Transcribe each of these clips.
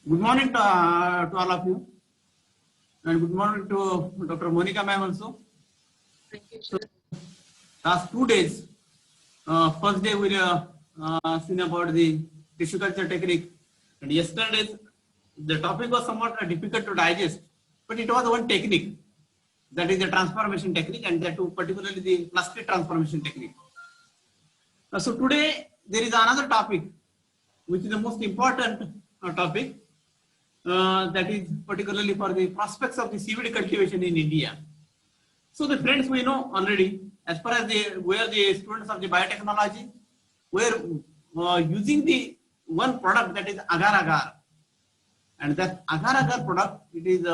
Good morning to all of you, and good morning to Dr. Monica ma'am also. Thank you, So, sir. last 2 days, first day we seen about the tissue culture technique, and yesterday the topic was somewhat difficult to digest, but it was one technique, that is the transformation technique, and that too particularly the plastic transformation technique. So today there is another topic, which is the most important topic, that is particularly for the prospects of the CVD cultivation in India. So the friends, we know already, as far as we are the students of the biotechnology, we are using the one product, that is agar agar, and that agar agar product, it is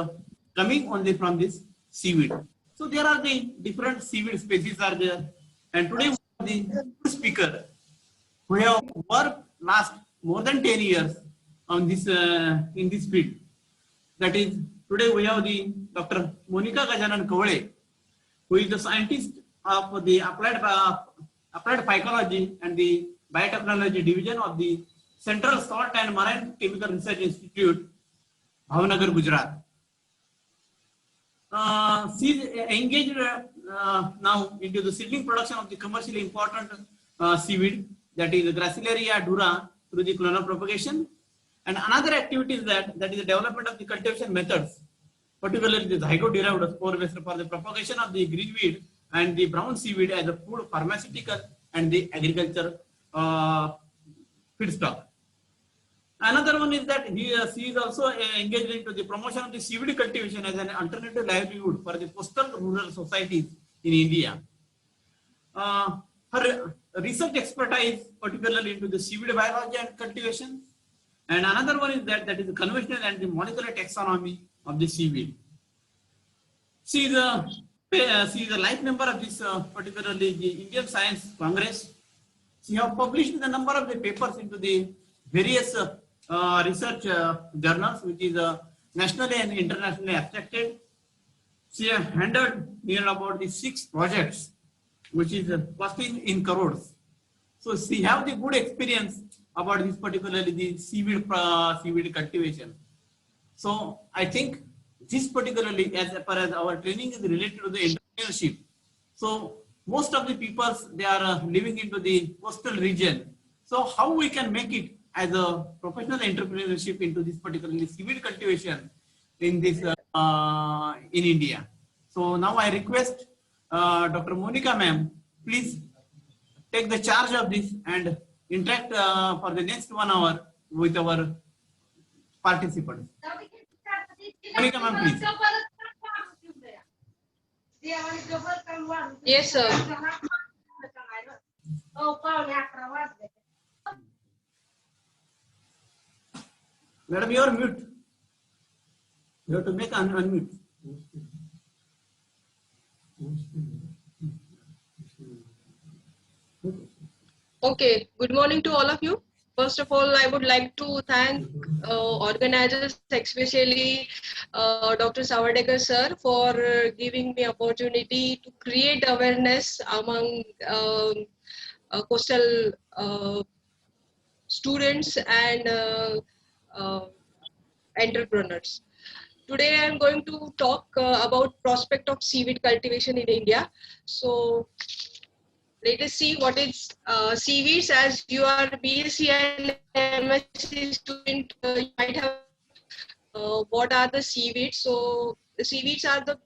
coming only from this seaweed. So there are the different seaweed species are there, and today we have the speaker who have worked last more than 10 years on this in this field. That is, today we have the Dr. Monica Gajanan Kavale, who is the scientist of the applied phycology and the biotechnology division of the Central Salt and Marine Chemical Research Institute, Bhavnagar, Gujarat. She is engaged now into the seedling production of the commercially important seaweed, that is Gracilaria dura, through the clonal propagation. And another activity is that is the development of the cultivation methods, particularly the zygote-derived spore based for the propagation of the greenweed and the brown seaweed as a food, pharmaceutical, and the agriculture feedstock. Another one is that she is also engaged into the promotion of the seaweed cultivation as an alternative livelihood for the coastal rural societies in India. Her research expertise, particularly into the seaweed biology and cultivation. And another one is that is the conventional and the molecular taxonomy of the seaweed. She is a life member of this, particularly the Indian Science Congress. She has published a number of the papers into the various research journals, which is nationally and internationally accepted. She has handled near about the 6 projects, which is costing in crores. So she have the good experience about this, particularly the seaweed cultivation. So I think this particularly, as far as our training is related to the entrepreneurship. So most of the people, they are living into the coastal region. So how we can make it as a professional entrepreneurship into this particularly seaweed cultivation in this in India. So now I request Dr. Monica ma'am, please take the charge of this and interact for the next 1 hour with our participants. Monica ma'am, please. Yes, sir. Madam, you are mute. You have to make unmute. Okay. Good morning to all of you. First of all, I would like to thank organizers, especially Dr. Savadekar sir, for giving me opportunity to create awareness among coastal students and entrepreneurs. Today I am going to talk about prospect of seaweed cultivation in India. So let us see what is seaweeds. As you are BSc and MSc student, you might have what are the seaweeds. So the seaweeds are the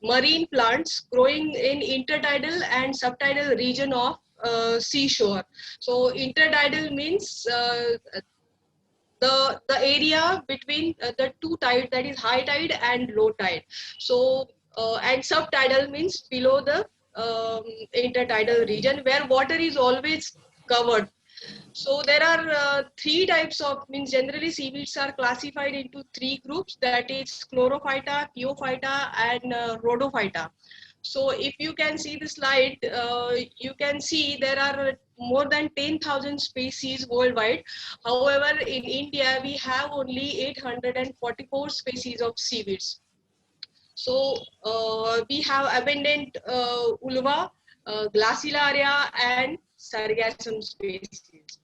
marine plants growing in intertidal and subtidal region of seashore. So intertidal means the area between the two tides, that is high tide and low tide. So and subtidal means below the intertidal region where water is always covered. So there are 3 types of, means generally seaweeds are classified into 3 groups, that is chlorophyta, pheophyta and rhodophyta. So if you can see the slide, you can see there are more than 10,000 species worldwide. However, in India, we have only 844 species of seaweeds. So we have abundant ulva, glacilaria and sargassum species.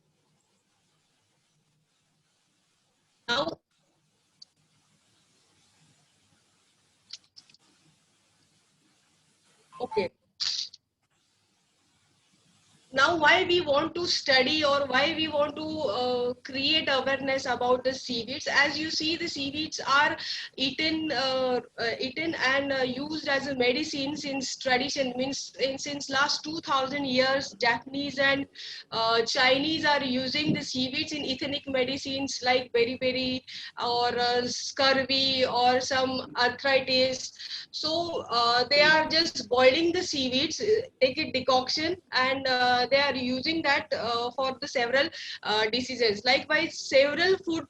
Now, okay. Now, why we want to study or why we want to create awareness about the seaweeds? As you see, the seaweeds are eaten and used as a medicine since tradition, means since last 2000 years. Japanese and Chinese are using the seaweeds in ethnic medicines like beriberi or scurvy or some arthritis. So they are just boiling the seaweeds, take a decoction, and they are using that for the several diseases. Likewise, several food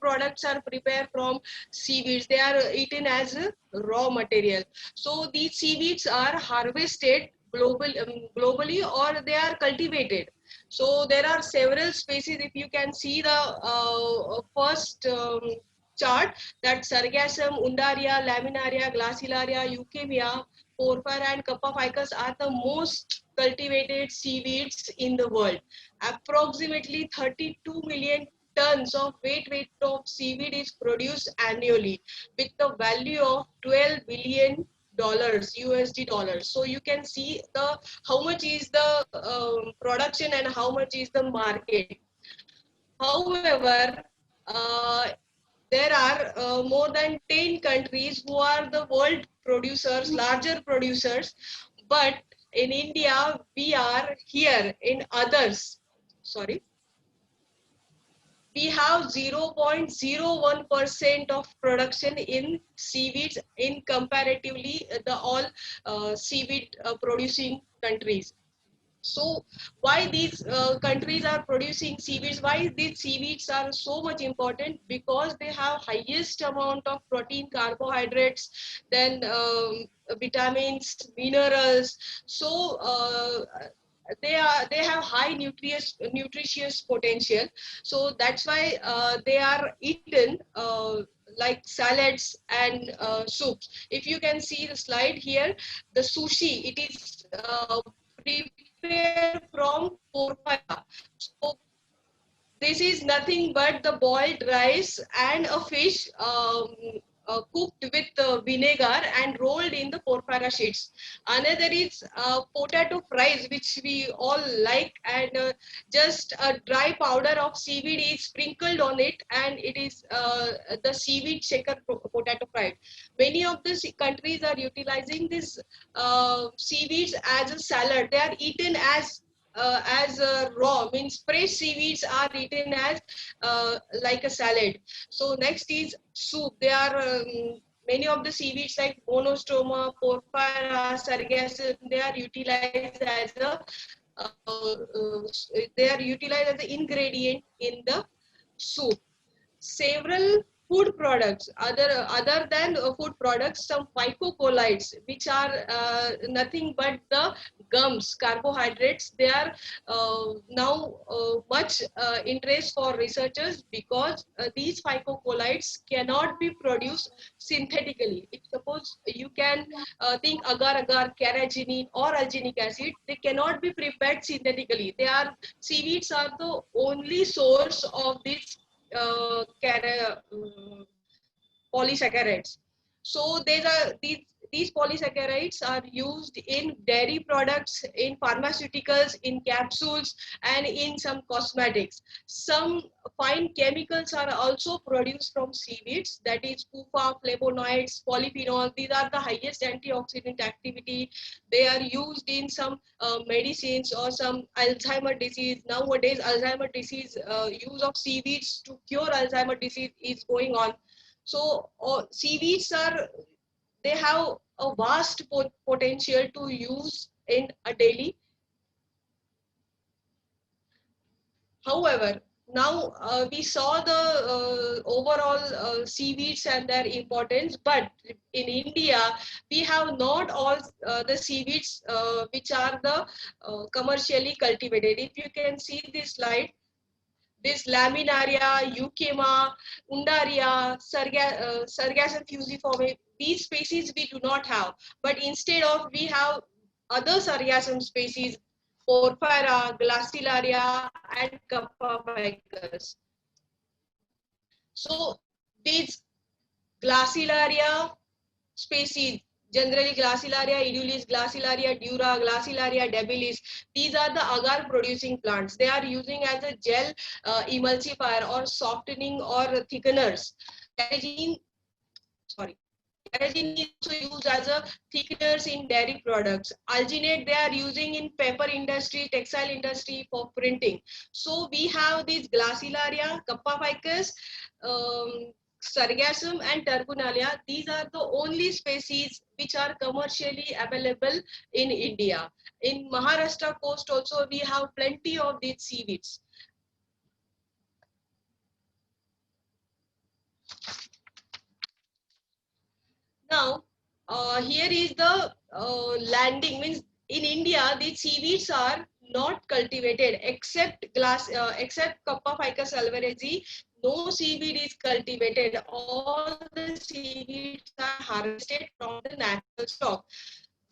products are prepared from seaweeds. They are eaten as a raw material. So these seaweeds are harvested globally, or they are cultivated. So there are several species. If you can see the first chart, that Sargassum, Undaria, Laminaria, Glacilaria, Euchemia, Porphyra and Kappa ficus are the most cultivated seaweeds in the world. Approximately 32 million tons of weight of seaweed is produced annually with the value of 12 billion dollars, USD dollars. So you can see the how much is the production and how much is the market. However, uh, there are more than 10 countries who are the world producers, larger producers, but in India, we are here in others. Sorry. We have 0.01% of production in seaweeds in comparatively the all seaweed producing countries. So why these countries are producing seaweeds? Why these seaweeds are so much important? Because they have highest amount of protein, carbohydrates, then vitamins, minerals. So they have high nutritious potential. So that's why they are eaten like salads and soups. If you can see the slide here, the sushi, it is prepared from porphyra. So this is nothing but the boiled rice and a fish cooked with vinegar and rolled in the porphyra sheets. Another is potato fries, which we all like, and just a dry powder of seaweed is sprinkled on it, and it is the seaweed shaker potato fried. Many of the countries are utilizing this seaweeds as a salad. They are eaten as raw, means fresh seaweeds are eaten as like a salad. So next is soup. They are many of the seaweeds like Monostoma, Porphyra, Sargassum, they are utilized as a ingredient in the soup. Several food products, other than food products, some phycocolloids, which are nothing but the gums, carbohydrates. They are now much interest for researchers, because these phycocolloids cannot be produced synthetically. If suppose you can think agar-agar, carrageenan or alginic acid, they cannot be prepared synthetically. Seaweeds are the only source of this polysaccharides. So these polysaccharides are used in dairy products, in pharmaceuticals, in capsules, and in some cosmetics. Some fine chemicals are also produced from seaweeds, that is PUFA, flavonoids, polyphenol. These are the highest antioxidant activity. They are used in some medicines or some Alzheimer disease. Nowadays, Alzheimer disease, use of seaweeds to cure Alzheimer disease is going on. So seaweeds they have a vast potential to use in a daily. However, now we saw the overall seaweeds and their importance, but in India, we have not all the seaweeds which are the commercially cultivated. If you can see this slide, this Laminaria, Euchema, Undaria, Sargassum fusiforme, these species we do not have. But instead of, we have other Sargassum species, Porphyra, Glacilaria, and Kappa ficus. So these Glacilaria species, generally Glacilaria edulis, Glacilaria dura, Glacilaria debilis, these are the agar producing plants. They are using as a gel emulsifier or softening or thickeners. Carrageenan, sorry. Carrageenan is also used as a thickeners in dairy products. Alginate they are using in paper industry, textile industry for printing. So we have these Glacilaria, Kappa ficus, Sargassum and Turbunalia. These are the only species which are commercially available in India. In Maharashtra coast also we have plenty of these seaweeds. Now, here is the landing, means in India, these seaweeds are not cultivated except Kappa ficus alvarezi. No seaweed is cultivated. All the seaweeds are harvested from the natural stock.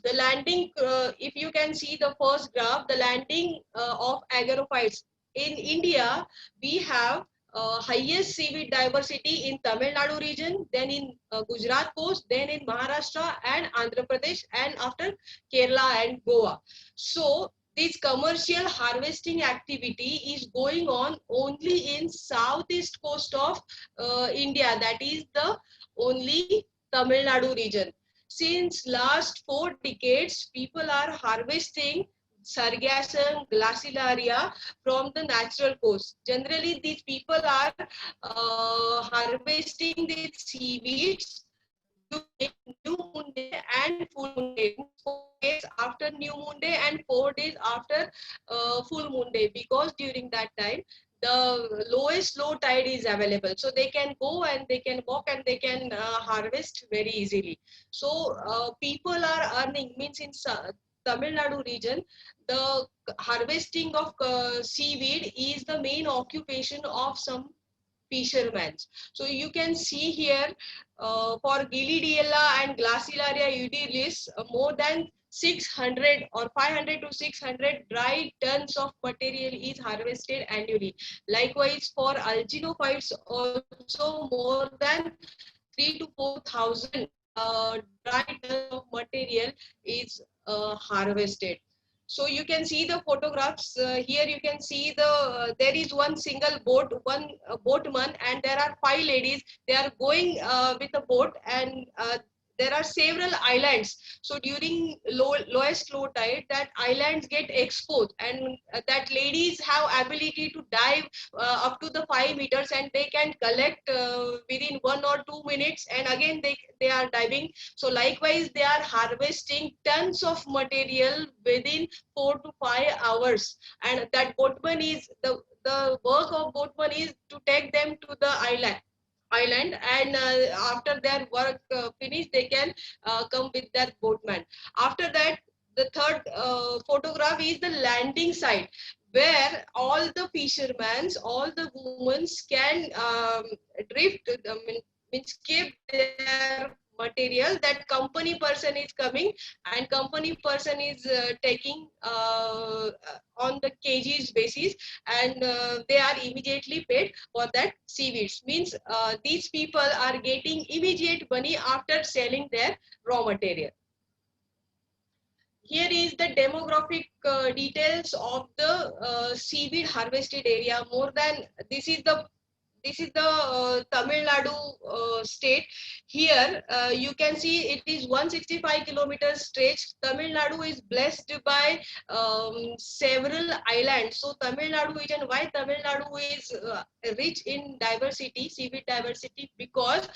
The landing, if you can see the first graph, the landing of agarophytes. In India, we have highest seaweed diversity in Tamil Nadu region, then in Gujarat coast, then in Maharashtra and Andhra Pradesh, and after Kerala and Goa. So this commercial harvesting activity is going on only in southeast coast of India, that is the only Tamil Nadu region. Since last 4 decades, people are harvesting Sargassum, Glacilaria from the natural coast. Generally, these people are harvesting these seaweeds during new moon day and full moon day. 4 days after new moon day and 4 days after full moon day, because during that time the lowest low tide is available, so they can go and they can walk and they can harvest very easily. So people are earning, means in Tamil Nadu region, the harvesting of seaweed is the main occupation of some fishermen. So you can see here for Gilidiella and Glacilaria udilis, more than 600 or 500 to 600 dry tons of material is harvested annually. Likewise for alginophytes also more than 3 to 4,000 dry tons of material is harvested. So you can see the photographs here. You can see there is one single boat, one boatman, and there are 5 ladies. They are going with a boat, and there are several islands. So during lowest low tide, that islands get exposed, and that ladies have ability to dive up to the 5 meters, and they can collect within 1 or 2 minutes, and again they are diving. So likewise, they are harvesting tons of material within 4 to 5 hours, and that boatman is the work of boatman is to take them to the island, and after their work finished, they can come with that boatman. After that, the third photograph is the landing site, where all the fishermen, all the women can drift, means keep their material. That company person is coming, and company person is taking on the kgs basis, and they are immediately paid for that seaweeds. Means these people are getting immediate money after selling their raw material. Here is the demographic details of the seaweed harvested area. More than this is the Tamil Nadu state. Here you can see it is 165 kilometers stretch. Tamil Nadu is blessed by several islands. So Tamil Nadu region, why Tamil Nadu is rich in diversity, seaweed diversity? Because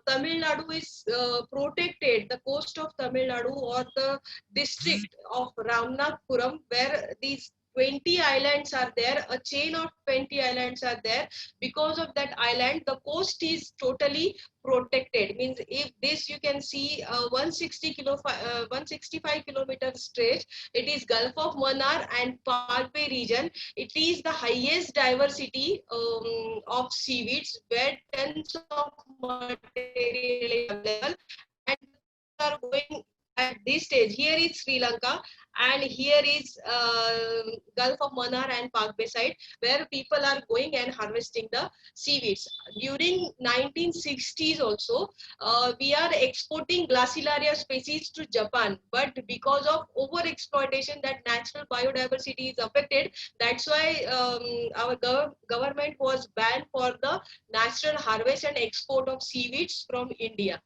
Tamil Nadu is protected, the coast of Tamil Nadu or the district of Ramnathpuram, where these 20 islands are there, a chain of 20 islands are there. Because of that island, the coast is totally protected. Means if this you can see 165 kilometer stretch, it is Gulf of Mannar and Palpe region. It is the highest diversity of seaweeds, where tons of material is available, and are going at this stage. Here is Sri Lanka, and here is Gulf of Mannar and Park Bay side, where people are going and harvesting the seaweeds. During 1960s also, we are exporting Glacilaria species to Japan, but because of over exploitation, that natural biodiversity is affected. That's why our government was banned for the natural harvest and export of seaweeds from India.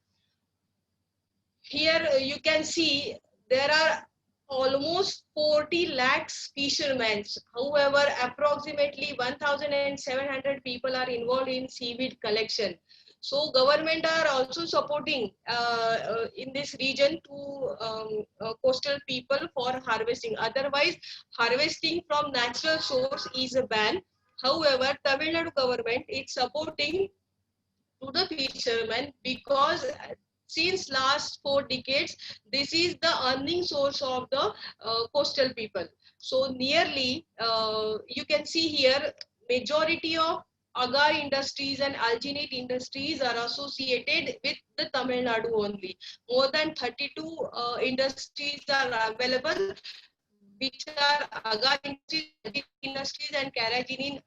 Here you can see there are almost 40 lakhs fishermen. However, approximately 1,700 people are involved in seaweed collection. So government are also supporting in this region to coastal people for harvesting. Otherwise, harvesting from natural source is a ban. However, Tamil Nadu government is supporting to the fishermen because since last 4 decades, this is the earning source of the coastal people. So nearly, you can see here, majority of agar industries and alginate industries are associated with the Tamil Nadu only. More than 32 industries are available, which are agar industries and carrageenan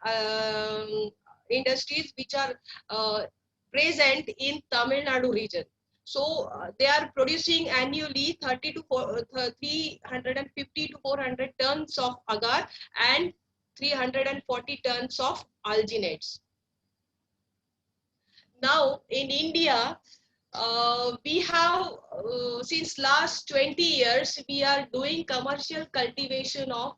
industries, which are present in Tamil Nadu region. So they are producing annually 350 to 400 tons of agar and 340 tons of alginates. Now in India, we have since last 20 years we are doing commercial cultivation of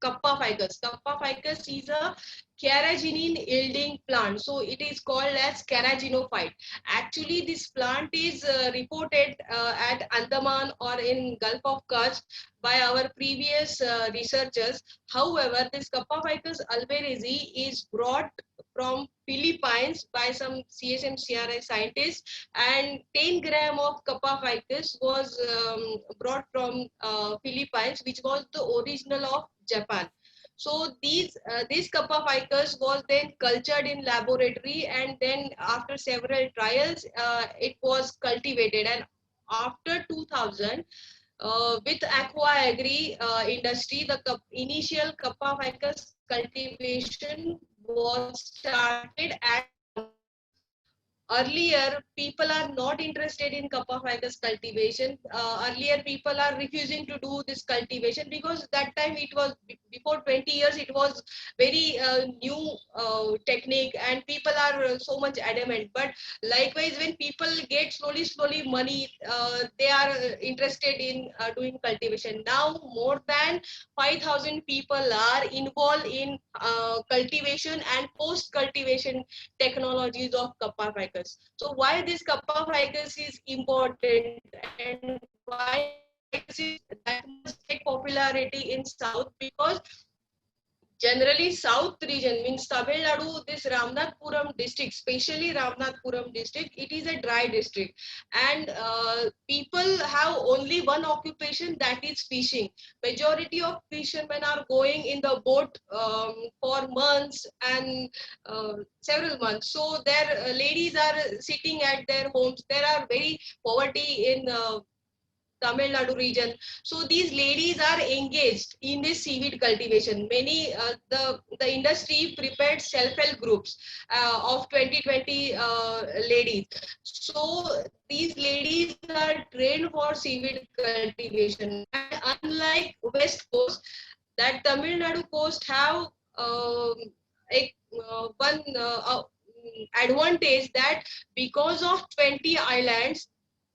Kappa ficus. Kappa ficus is a carrageenan yielding plant, so it is called as carragenophyte. Actually, this plant is reported at Andaman or in Gulf of Kutch by our previous researchers. However, this Kappa ficus alvarezi is brought from Philippines by some CSM CRI scientists, and 10 gram of Kappa ficus was brought from Philippines, which was the original of Japan. So this Kappa ficus was then cultured in laboratory, and then after several trials, it was cultivated. And after 2000, with Aqua Agri industry, the initial Kappa ficus cultivation was started at earlier. People are not interested in Kappa ficus cultivation. Earlier people are refusing to do this cultivation because that time it was before 20 years, it was very new technique, and people are so much adamant. But likewise, when people get slowly money, they are interested in doing cultivation. Now more than 5,000 people are involved in cultivation and post cultivation technologies of Kappa ficus. So why this Kappa ficus is important, and why it is that much get popularity in South? Because generally South region means Tamil Nadu, this Ramanathapuram district, especially Ramanathapuram district, it is a dry district, and people have only one occupation, that is fishing. Majority of fishermen are going in the boat for months and several months. So their ladies are sitting at their homes. There are very poverty in Tamil Nadu region. So these ladies are engaged in this seaweed cultivation. Many the industry prepared self-help groups of 2020 ladies. So these ladies are trained for seaweed cultivation. And unlike West Coast, that Tamil Nadu coast have a, one advantage, that because of 20 islands,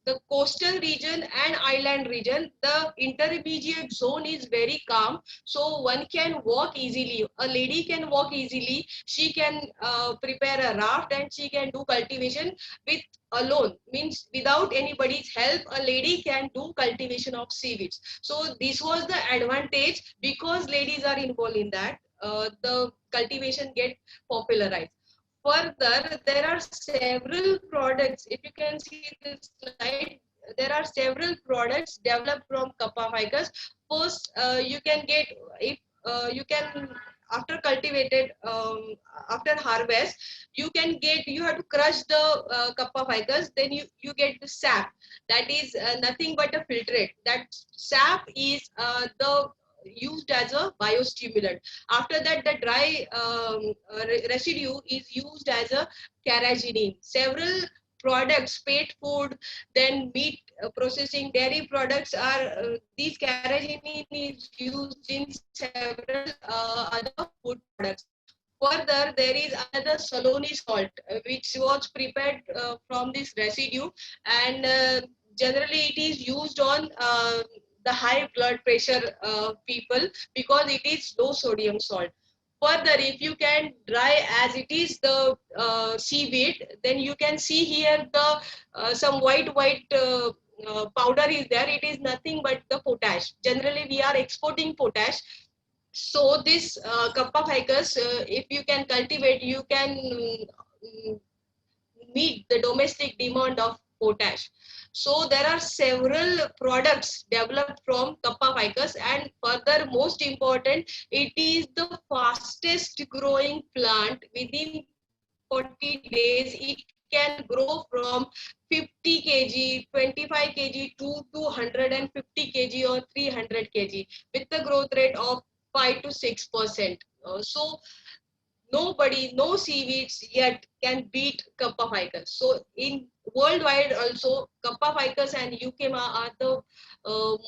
the coastal region and island region, the intermediate zone is very calm, so one can walk easily. A lady can walk easily. She can prepare a raft and she can do cultivation with alone, means without anybody's help. A lady can do cultivation of seaweeds. So this was the advantage. Because ladies are involved in that, the cultivation get popularized. Further, there are several products. If you can see this slide, there are several products developed from Kappa ficus. First, you can get, if you can after cultivated, after harvest, you have to crush the kappa ficus, then you get the sap. That is nothing but a filtrate. That sap is the used as a biostimulant. After that, the dry residue is used as a carrageenan. Several products, pet food, then meat processing, dairy products are these carrageenan is used in several other food products. Further, there is another Saloni salt, which was prepared from this residue, and generally it is used on the high blood pressure people, because it is low sodium salt. Further, if you can dry as it is the seaweed, then you can see here the some white powder is there. It is nothing but the potash. Generally, we are exporting potash. So this kappa ficus, if you can cultivate, you can meet the domestic demand of potash. So there are several products developed from kappa ficus, and further, most important, it is the fastest growing plant. Within 40 days, it can grow from 50 kg, 25 kg to 250 kg or 300 kg with the growth rate of 5 to 6%. So nobody, no seaweeds yet can beat kappa ficus. So in worldwide also, kappa ficus and euchema are the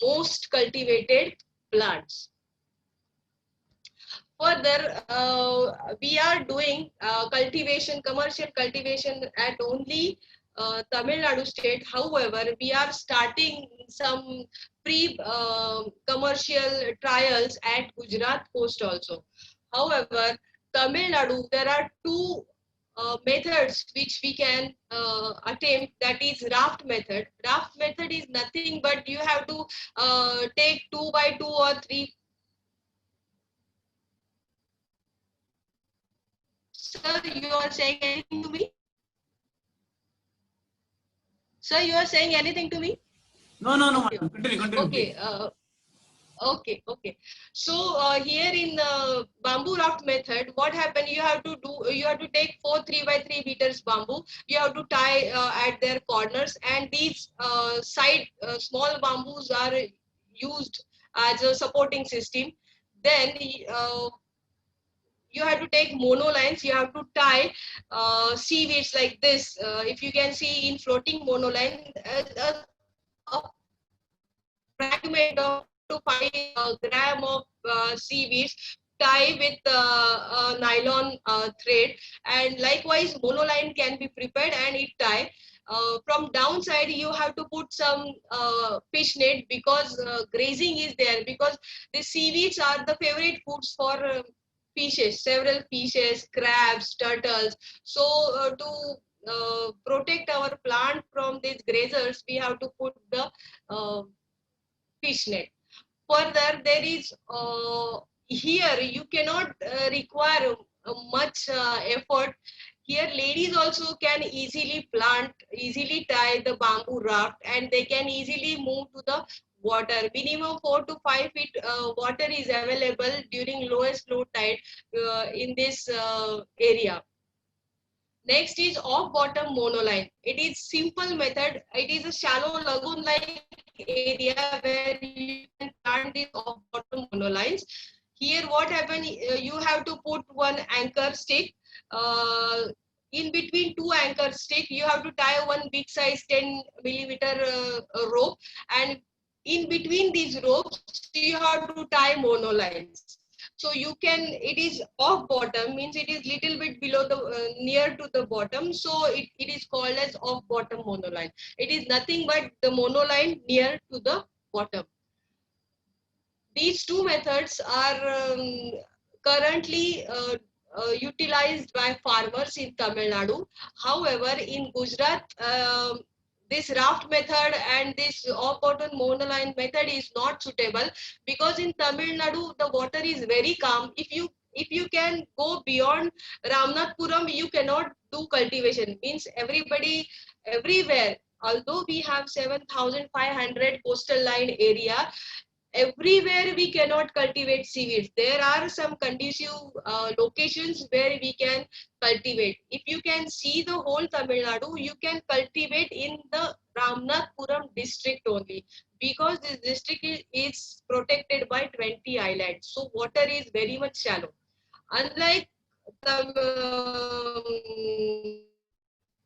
most cultivated plants. Further, we are doing cultivation, commercial cultivation at only Tamil Nadu state. However, we are starting some pre-commercial trials at Gujarat coast also. However, Tamil Nadu, there are two methods which we can attempt, that is raft method. Raft method is nothing but you have to take 2 by 2 or 3. Sir, you are saying anything to me? Sir, you are saying anything to me? No, no, no, Okay. madam. Continue, Okay. Okay. So here in the bamboo raft method, what happened? You have to do. You have to take 4 3 by 3 meters bamboo. You have to tie at their corners, and these side small bamboos are used as a supporting system. Then you have to take monolines. You have to tie seaweeds like this. If you can see in floating monoline, a fragment of 4 to 5 gram of seaweeds tie with nylon thread, and likewise monoline can be prepared and it tie. From downside, you have to put some fish net, because grazing is there, because the seaweeds are the favorite foods for fishes, several fishes, crabs, turtles. So to protect our plant from these grazers, we have to put the fish net. Further, there is here you cannot require much effort. Here, ladies also can easily plant, easily tie the bamboo raft, and they can easily move to the water. Minimum 4 to 5 feet water is available during lowest low tide in this area. Next is off-bottom monoline. It is simple method. It is a shallow lagoon-like area where you can plant these off-bottom monolines. Here, what happens? You have to put one anchor stick. In between two anchor stick, you have to tie one big size 10 millimeter rope, and in between these ropes, you have to tie monolines. So you can, it is off bottom, means it is little bit below the near to the bottom, so it is called as off bottom monoline. It is nothing but the monoline near to the bottom. These two methods are currently utilized by farmers in Tamil Nadu. However, in Gujarat, this raft method and this off-bottom monoline method is not suitable, because in Tamil Nadu the water is very calm. If you can go beyond Ramnathpuram, you cannot do cultivation. Means everybody, everywhere, although we have 7,500 coastal line area, everywhere we cannot cultivate seaweeds. There are some conducive locations where we can cultivate. If you can see the whole Tamil Nadu, you can cultivate in the Ramanathapuram district only, because this district is protected by 20 islands. So water is very much shallow. Unlike Tamil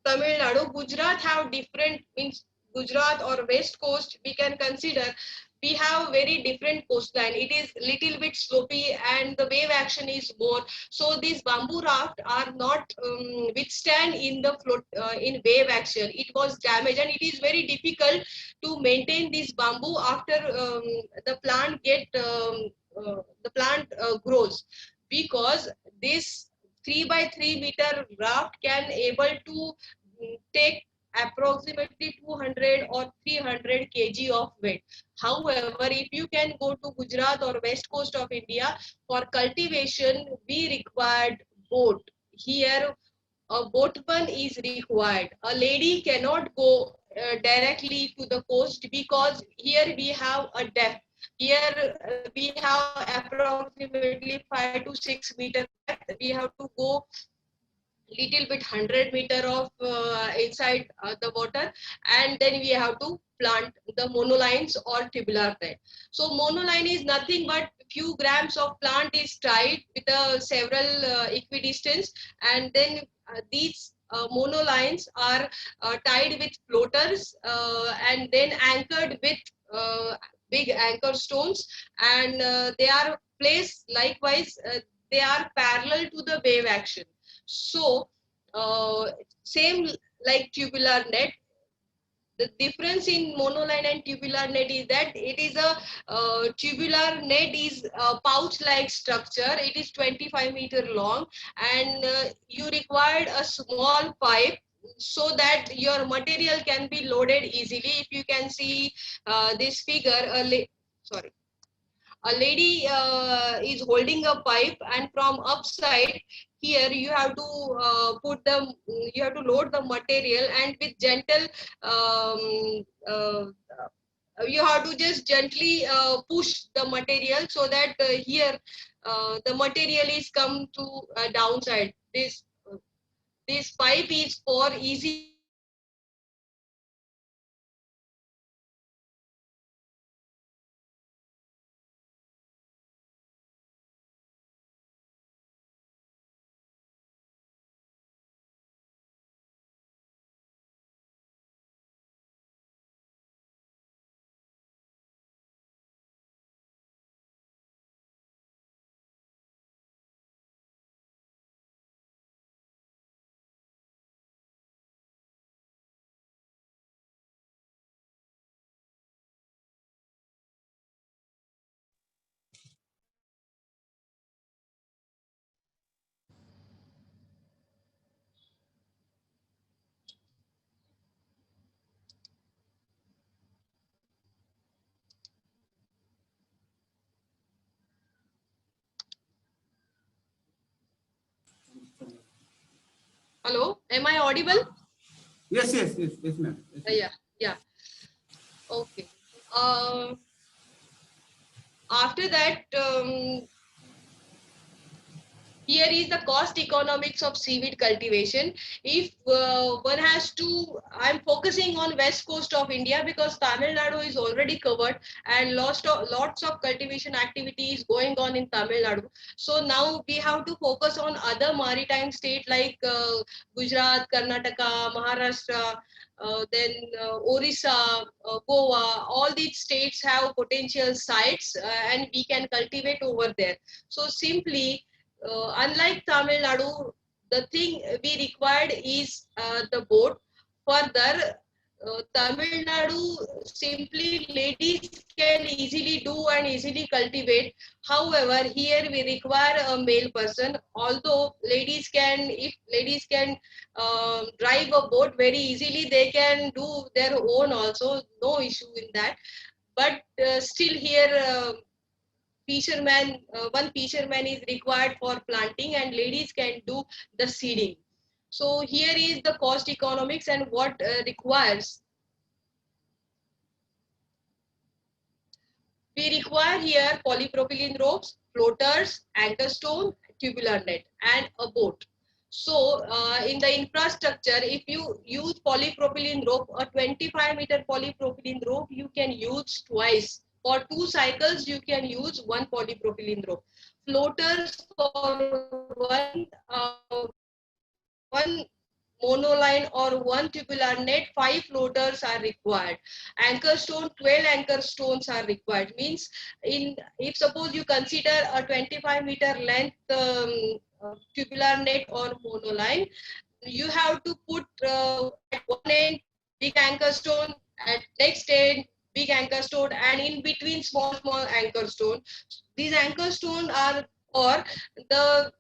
Nadu, Gujarat have different, means Gujarat or West Coast, we can consider we have very different coastline. It is little bit slopy and the wave action is more. So these bamboo raft are not withstand in the float in wave action. It was damaged and it is very difficult to maintain this bamboo after the plant grows, because this 3 by 3 meter raft can able to take approximately 200 or 300 kg of weight. However, if you can go to Gujarat or west coast of India for cultivation, we required boat. Here, a boatman is required. A lady cannot go directly to the coast, because here we have a depth. Here we have approximately 5 to 6 meter depth. We have to go little bit 100 meter of inside the water, and then we have to plant the monolines or tubular net. So monoline is nothing but few grams of plant is tied with several equidistance, and then these monolines are tied with floaters and then anchored with big anchor stones, and they are placed likewise, they are parallel to the wave action. So, same like tubular net. The difference in monoline and tubular net is that it is a tubular net is a pouch-like structure. It is 25-meter long, and you required a small pipe so that your material can be loaded easily. If you can see this figure, sorry. A lady is holding a pipe, and from upside here you have to you have to load the material, and with gentle you have to just gently push the material, so that here the material is come to downside. This pipe is for easy. Hello, am I audible? Yes, yes, yes, yes, ma'am. Yes, ma'am. Yeah. Okay. Uh, After that, here is the cost economics of seaweed cultivation. If one has to, I'm focusing on west coast of India because Tamil Nadu is already covered, and lots of cultivation activities going on in Tamil Nadu. So now we have to focus on other maritime state like Gujarat, Karnataka, Maharashtra, then Orissa, Goa. All these states have potential sites, and we can cultivate over there. So simply, unlike Tamil Nadu, the thing we required is the boat. Further, Tamil Nadu, simply ladies can easily do and easily cultivate. However, here we require a male person. Although if ladies can drive a boat very easily, they can do their own also. No issue in that. But still here. One fisherman is required for planting, and ladies can do the seeding. So here is the cost economics and what requires. We require here polypropylene ropes, floaters, anchor stone, tubular net, and a boat. So in the infrastructure, if you use polypropylene rope, a 25-meter polypropylene rope, you can use twice. For 2 cycles, you can use one polypropylene rope. Floaters for one monoline or one tubular net, 5 floaters are required. Anchor stone, 12 anchor stones are required. Means if suppose you consider a 25-meter length tubular net or monoline, you have to put at one end big anchor stone, at next end big anchor stone, and in between small anchor stone. These anchor stone are for the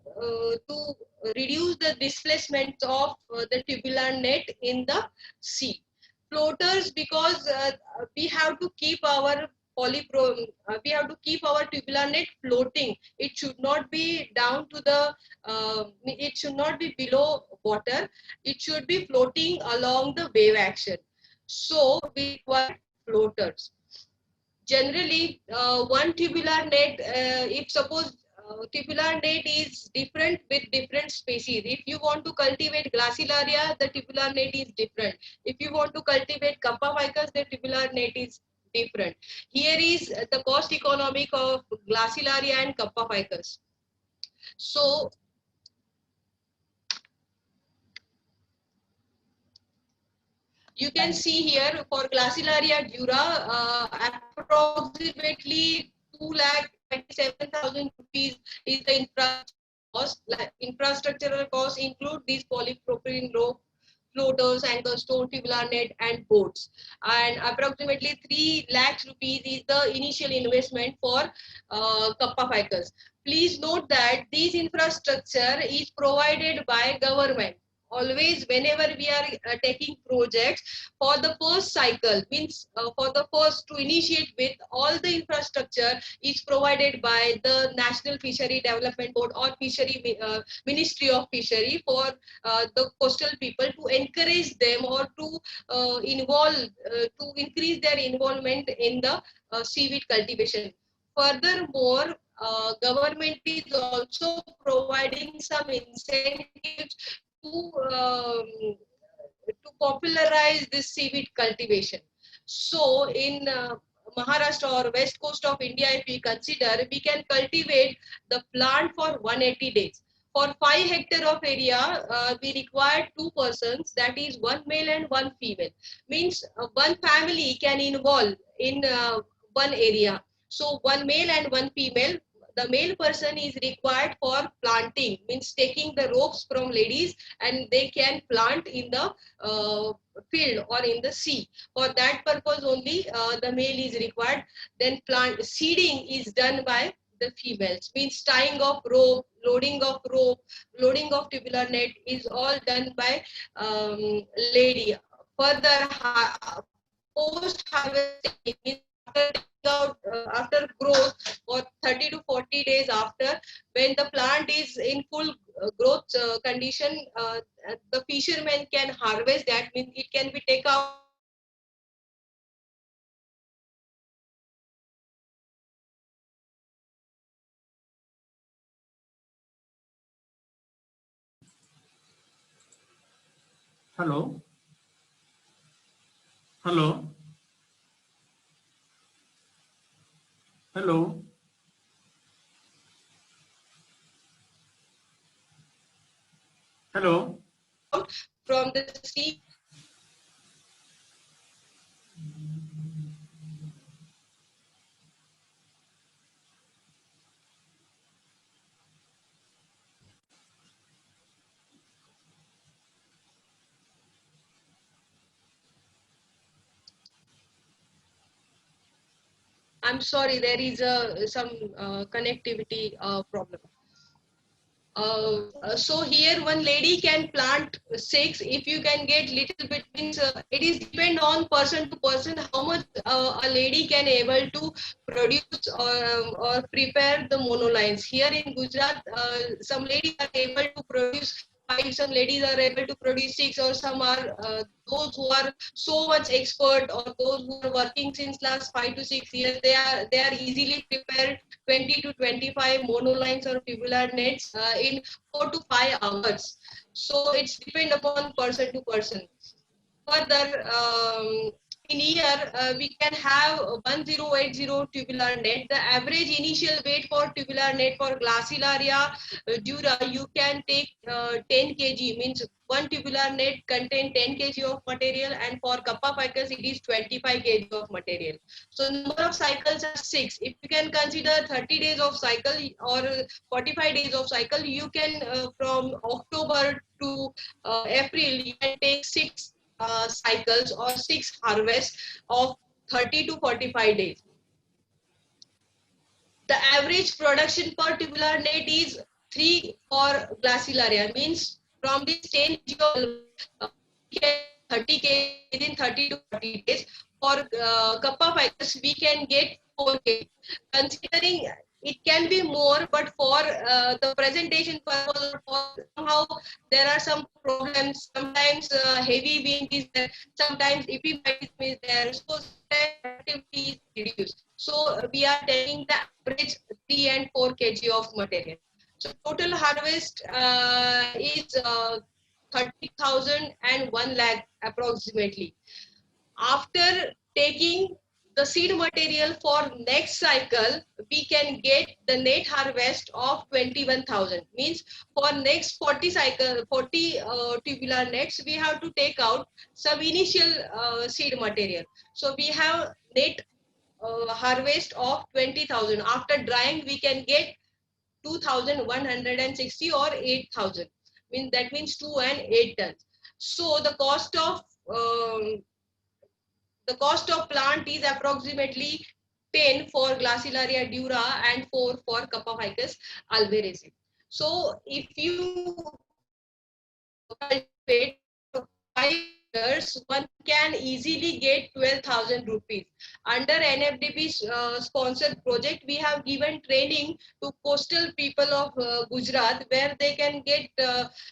to reduce the displacement of the tubular net in the sea. Floaters, because we have to keep our we have to keep our tubular net floating. It should not be down to the it should not be below water. It should be floating along the wave action. So we require floaters. Generally, one tubular net, if suppose tubular net is different with different species. If you want to cultivate Glacilaria, the tubular net is different. If you want to cultivate Kappa ficus, the tubular net is different. Here is the cost economic of Glacilaria and Kappa ficus. So you can see here for Glacilaria dura, approximately 2,27,000 rupees is the cost. Infrastructural costs include these polypropylene rope, floaters, anchor stone, tubular net, and boats. And approximately 3 lakhs rupees is the initial investment for Kappa ficus. Please note that this infrastructure is provided by government. Always whenever we are taking projects, for the first cycle, means for the first to initiate with, all the infrastructure is provided by the National Fishery Development Board or Fishery Ministry of Fishery for the coastal people, to encourage them or to involve to increase their involvement in the seaweed cultivation. Furthermore, government is also providing some incentives to popularize this seaweed cultivation. So in Maharashtra or west coast of India, if we consider, we can cultivate the plant for 180 days. For 5 hectare of area, we require 2 persons, that is 1 male and 1 female. Means one family can involve in one area. So 1 male and 1 female. The male person is required for planting, means taking the ropes from ladies, and they can plant in the field or in the sea. For that purpose only the male is required. Then plant seeding is done by the females, means tying of rope, loading of tubular net is all done by lady. Further, post harvesting, after growth, or 30 to 40 days after, when the plant is in full growth condition, the fisherman can harvest that, means it can be taken out. Hello. Hello. Hello. Hello. From the sea. I'm sorry, there is some connectivity problem. So here one lady can plant 6. If you can get little bit, means it is depend on person to person how much a lady can able to produce or prepare the monolines. Here in Gujarat, some ladies are able to produce 5, some ladies are able to produce 6, or some are those who are so much expert, or those who are working since last 5 to 6 years, they are easily prepared 20 to 25 monolines or tubular nets in 4 to 5 hours. So it's depend upon person to person. Further, in year, we can have 1080 tubular net. The average initial weight for tubular net for Glacilaria dura, you can take 10 kg, means one tubular net contain 10 kg of material, and for Kappa ficus it is 25 kg of material. So number of cycles are 6. If you can consider 30 days of cycle or 45 days of cycle, you can from October to April, you can take 6 cycles or 6 harvests of 30 to 45 days. The average production per tubular net is 3 for Glacilaria, means from this 10 kg 30 kg within 30 to 40 days. For Kappa ficus, we can get 4 kg. Considering it can be more, but for the presentation purpose, somehow there are some problems. Sometimes heavy wind is there, sometimes epibitism is there, so activity is reduced. So we are taking the average 3 and 4 kg of material. So total harvest is 30,000 and 1 lakh approximately. After taking the seed material for next cycle, we can get the net harvest of 21,000. Means for next 40 cycle, 40 tubular nets, we have to take out some initial seed material. So we have net harvest of 20,000. After drying, we can get 2,160 or 8,000. That means 2 and 8 tons. So the cost of plant is approximately 10 for Glacilaria dura and 4 for Kappa ficus alvarezii. So if you cultivate 5 years, one can easily get 12,000 rupees. Under NFDP sponsored project, we have given training to coastal people of Gujarat, where they can get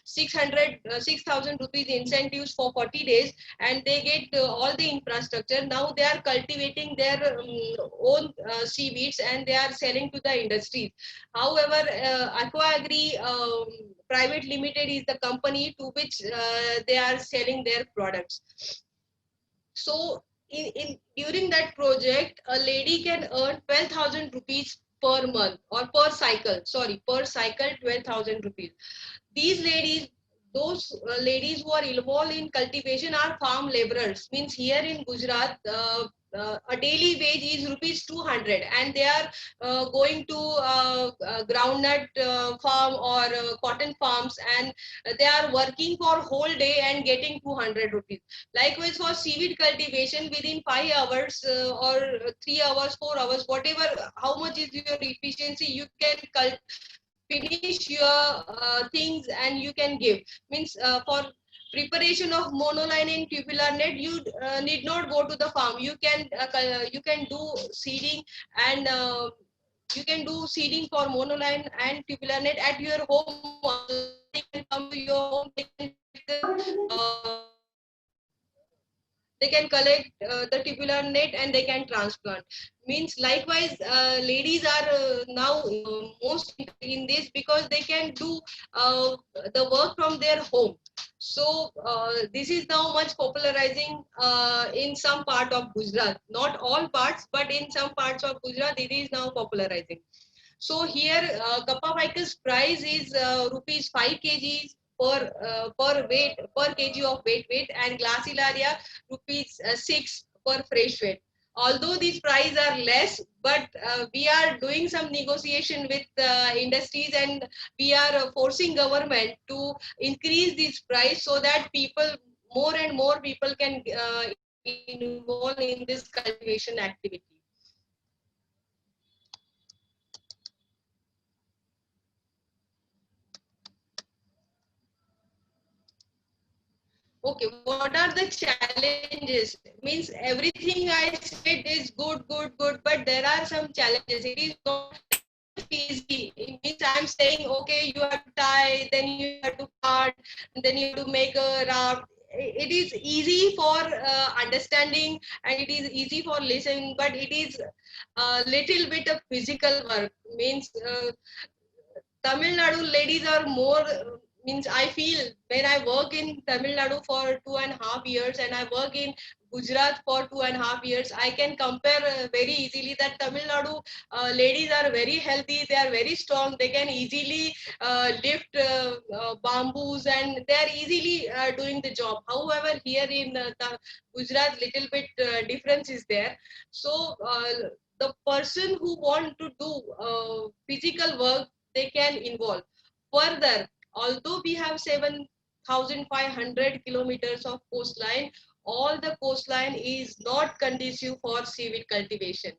6,000 rupees incentives for 40 days, and they get all the infrastructure. Now they are cultivating their own seaweeds, and they are selling to the industries. However, AquaAgri Private Limited is the company to which they are selling their products. So during that project, a lady can earn 12,000 rupees per month, or per cycle, 12,000 rupees. These ladies, those ladies who are involved in cultivation are farm laborers. Means here in Gujarat, a daily wage is rupees 200, and they are going to groundnut farm or cotton farms, and they are working for whole day and getting 200 rupees. Likewise, for seaweed cultivation, within 5 hours or 3 hours, 4 hours, whatever, how much is your efficiency, you can finish your things and you can give. Means for preparation of monoline and tubular net, you need not go to the farm. You can do seeding, and you can do seeding for monoline and tubular net at your home. They can come to your home. They can collect the tubular net and they can transplant. Means likewise, ladies are now most in this, because they can do the work from their home. So this is now much popularizing in some part of Gujarat, not all parts, but in some parts of Gujarat it is now popularizing. So here Kappa ficus price is rupees 5 kg per kg of weight, and Glacilaria rupees 6 per fresh weight. Although these prices are less, but we are doing some negotiation with industries, and we are forcing government to increase this price, so that more and more people can involve in this cultivation activity. Okay, what are the challenges? Means everything I said is good, but there are some challenges. It is not easy. It means I'm saying, okay, you have to tie, then you have to cut, then you have to make a raft. It is easy for understanding and it is easy for listening, but it is a little bit of physical work. Means Tamil Nadu ladies are more, means I feel when I work in Tamil Nadu for 2.5 years and I work in Gujarat for 2.5 years, I can compare very easily that Tamil Nadu ladies are very healthy, they are very strong, they can easily lift bamboos and they are easily doing the job. However, here in the Gujarat, little bit difference is there. So the person who want to do physical work, they can involve. Further, although we have 7,500 kilometers of coastline, all the coastline is not conducive for seaweed cultivation.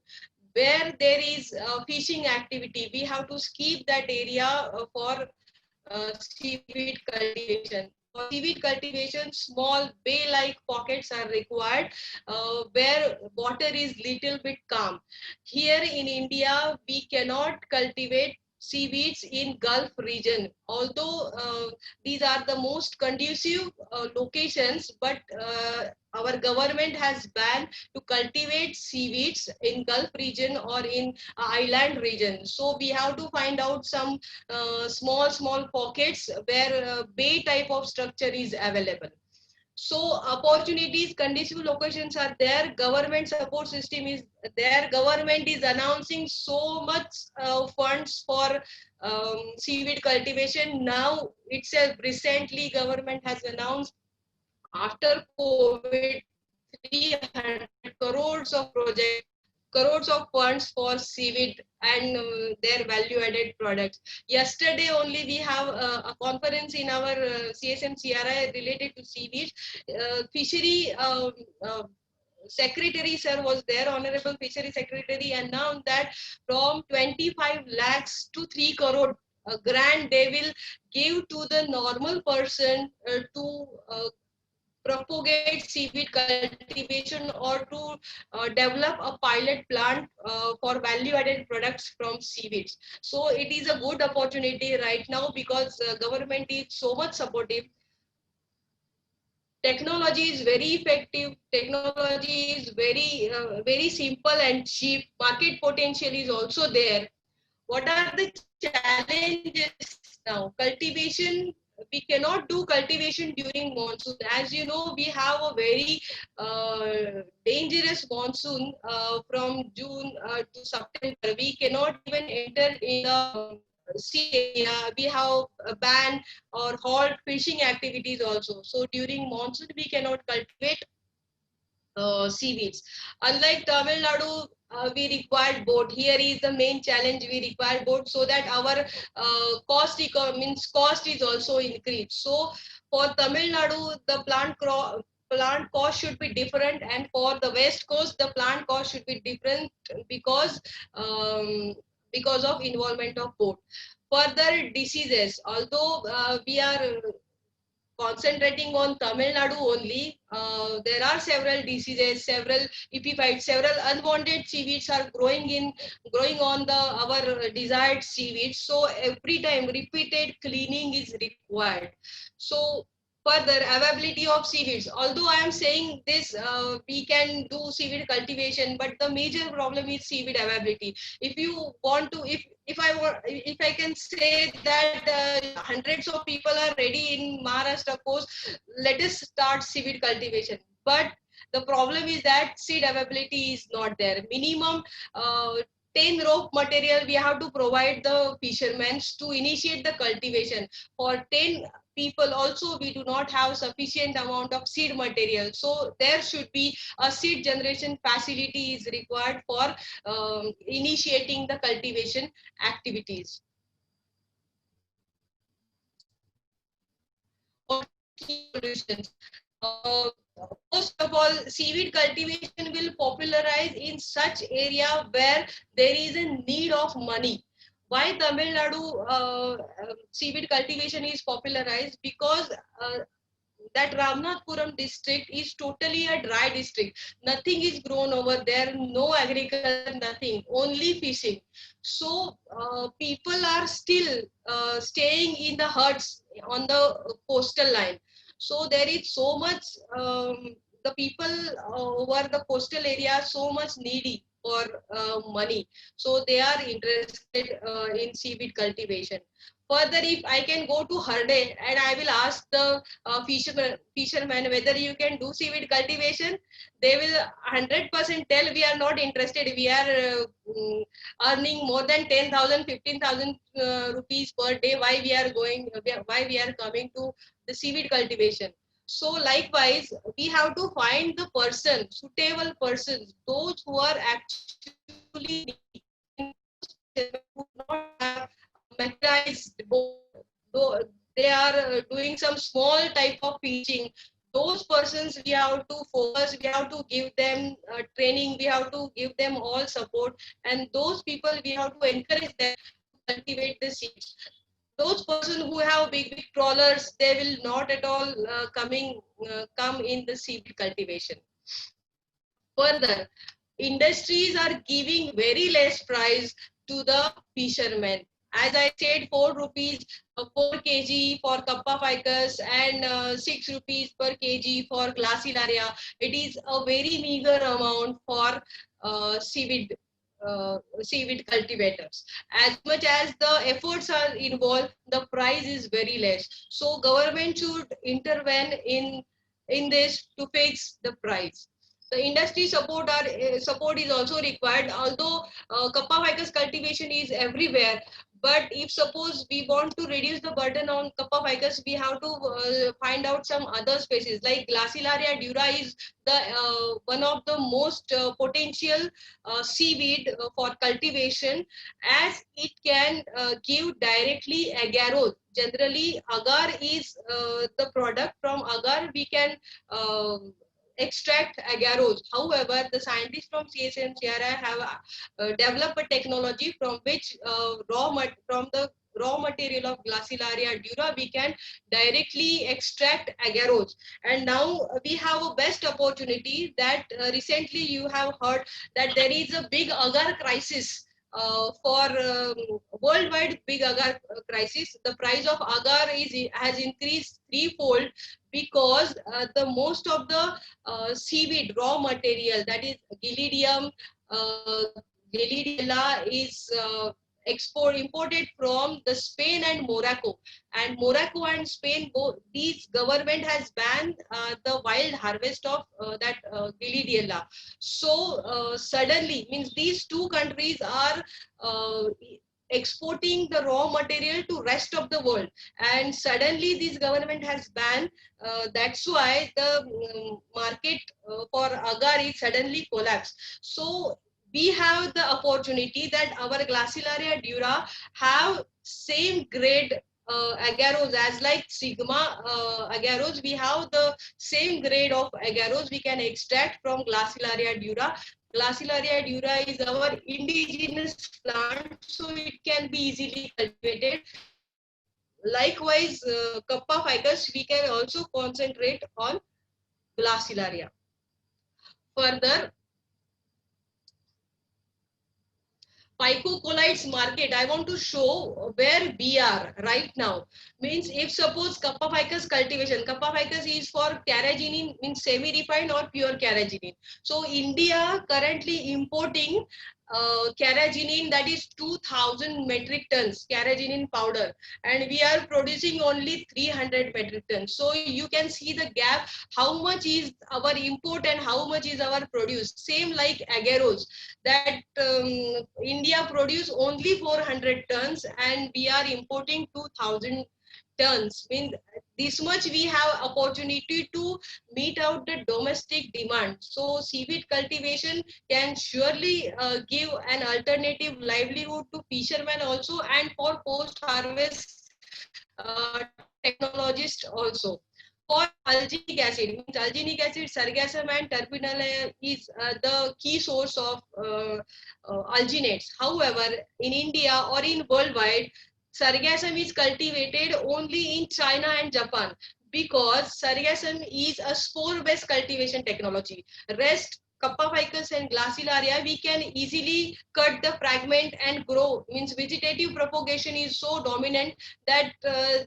Where there is fishing activity, we have to skip that area for seaweed cultivation. For seaweed cultivation, small bay-like pockets are required where water is little bit calm. Here in India, we cannot cultivate seaweeds in Gulf region. Although these are the most conducive locations, but our government has banned to cultivate seaweeds in Gulf region or in island region. So we have to find out some small pockets where bay type of structure is available. So opportunities, conducive locations are there, government support system is there, government is announcing so much funds for seaweed cultivation. Now itself recently government has announced after COVID 300 crores of project, crores of funds for seaweed and their value added products. Yesterday only we have a conference in our CSM CRI related to seaweed. Fishery secretary sir was there, honorable fishery secretary, announced that from 25 lakhs to 3 crore grant they will give to the normal person to propagate seaweed cultivation or to develop a pilot plant for value added products from seaweeds. So it is a good opportunity right now because government is so much supportive. Technology is very effective, technology is very simple and cheap, market potential is also there. What are the challenges now? Cultivation, we cannot do cultivation during monsoon. As you know, we have a very dangerous monsoon from June to September. We cannot even enter in the sea area. We have a ban or halt fishing activities also. So during monsoon, we cannot cultivate seaweeds. Unlike Tamil Nadu, we require boat. Here is the main challenge. We require boat so that our means cost is also increased. So for Tamil Nadu, the plant cost should be different, and for the west coast, the plant cost should be different um, because of involvement of boat. Further diseases, although we are concentrating on Tamil Nadu only, there are several diseases, several epiphytes, several unwanted seaweeds are growing on the our desired seaweeds. So every time repeated cleaning is required. So further availability of seaweeds. Although I am saying this, we can do seaweed cultivation, but the major problem is seaweed availability. If you want to, if I can say that hundreds of people are ready in Maharashtra coast, let us start seaweed cultivation. But the problem is that seed availability is not there. Minimum 10 rope material we have to provide the fishermen to initiate the cultivation. For 10 people also we do not have sufficient amount of seed material. So there should be a seed generation facility is required for initiating the cultivation activities. Key solutions. Uh, First of all, seaweed cultivation will popularize in such area where there is a need of money. Why Tamil Nadu seaweed cultivation is popularized? Because that Ramnathpuram district is totally a dry district. Nothing is grown over there, no agriculture, nothing, only fishing. So people are still staying in the huts on the coastal line. So there is so much, the people over the coastal area so much needy for money. So they are interested in seaweed cultivation. Further, if I can go to Harde and I will ask the fishermen whether you can do seaweed cultivation, they will 100% tell we are not interested. We are earning more than 10,000, 15,000 rupees per day. Why we are going? Why we are coming to the seaweed cultivation? So likewise, we have to find the person, suitable persons, those who are actually who not have mechanized boat, though they are doing some small type of fishing. Those persons we have to focus, we have to give them training, we have to give them all support, and those people we have to encourage them to cultivate the seeds. Those persons who have big trawlers, they will not at all come in the seaweed cultivation. Further, industries are giving very less price to the fishermen. As I said, 4 rupees per kg for Kappa ficus and 6 rupees per kg for Glacilaria. It is a very meager amount for seaweed cultivators. As much as the efforts are involved, the price is very less. So government should intervene in this to fix the price. The industry support is also required, although Kappa ficus cultivation is everywhere. But if suppose we want to reduce the burden on Kappa ficus, we have to find out some other species like Glacilaria dura is the one of the most potential seaweed for cultivation, as it can give directly agar. Generally, agar is the product. From agar we can extract agarose. However, the scientists from CSMCRI have developed a technology from which from the raw material of Glacilaria dura we can directly extract agarose. And now we have a best opportunity that recently you have heard that there is a big agar crisis. For worldwide big agar crisis, the price of agar has increased threefold because the most of the seaweed raw material, that is Gillidium, uh, Gillidiella, is imported from the Spain and Morocco. And Morocco and Spain, both these government has banned the wild harvest of that Gillidiella. So suddenly, means these two countries are exporting the raw material to rest of the world, and suddenly this government has banned. That's why the market for agar is suddenly collapsed. So we have the opportunity that our Glacilaria dura have same grade agarose as like Sigma agarose. We have the same grade of agarose we can extract from Glacilaria dura. Glacilaria dura is our indigenous plant, so it can be easily cultivated. Likewise, Kappa ficus, we can also concentrate on Glacilaria. Further, Phycocolites market, I want to show where we are right now. Means if suppose Kappa ficus cultivation, Kappa ficus is for carrageenan, means semi-refined or pure carrageenan. So India currently importing carrageenan, that is 2,000 metric tons carrageenan powder, and we are producing only 300 metric tons. So you can see the gap, how much is our import and how much is our produce. Same like agarose, that India produce only 400 tons and we are importing 2,000 tons. Means this much we have opportunity to meet out the domestic demand. So seaweed cultivation can surely give an alternative livelihood to fishermen also, and for post harvest technologists also. For alginic acid, means alginic acid, sargassum and terpinol is the key source of alginates. However, in India or in worldwide, sargassum is cultivated only in China and Japan, because sargassum is a spore-based cultivation technology. Rest, Kappa ficus and Glacilaria, we can easily cut the fragment and grow. Means vegetative propagation is so dominant that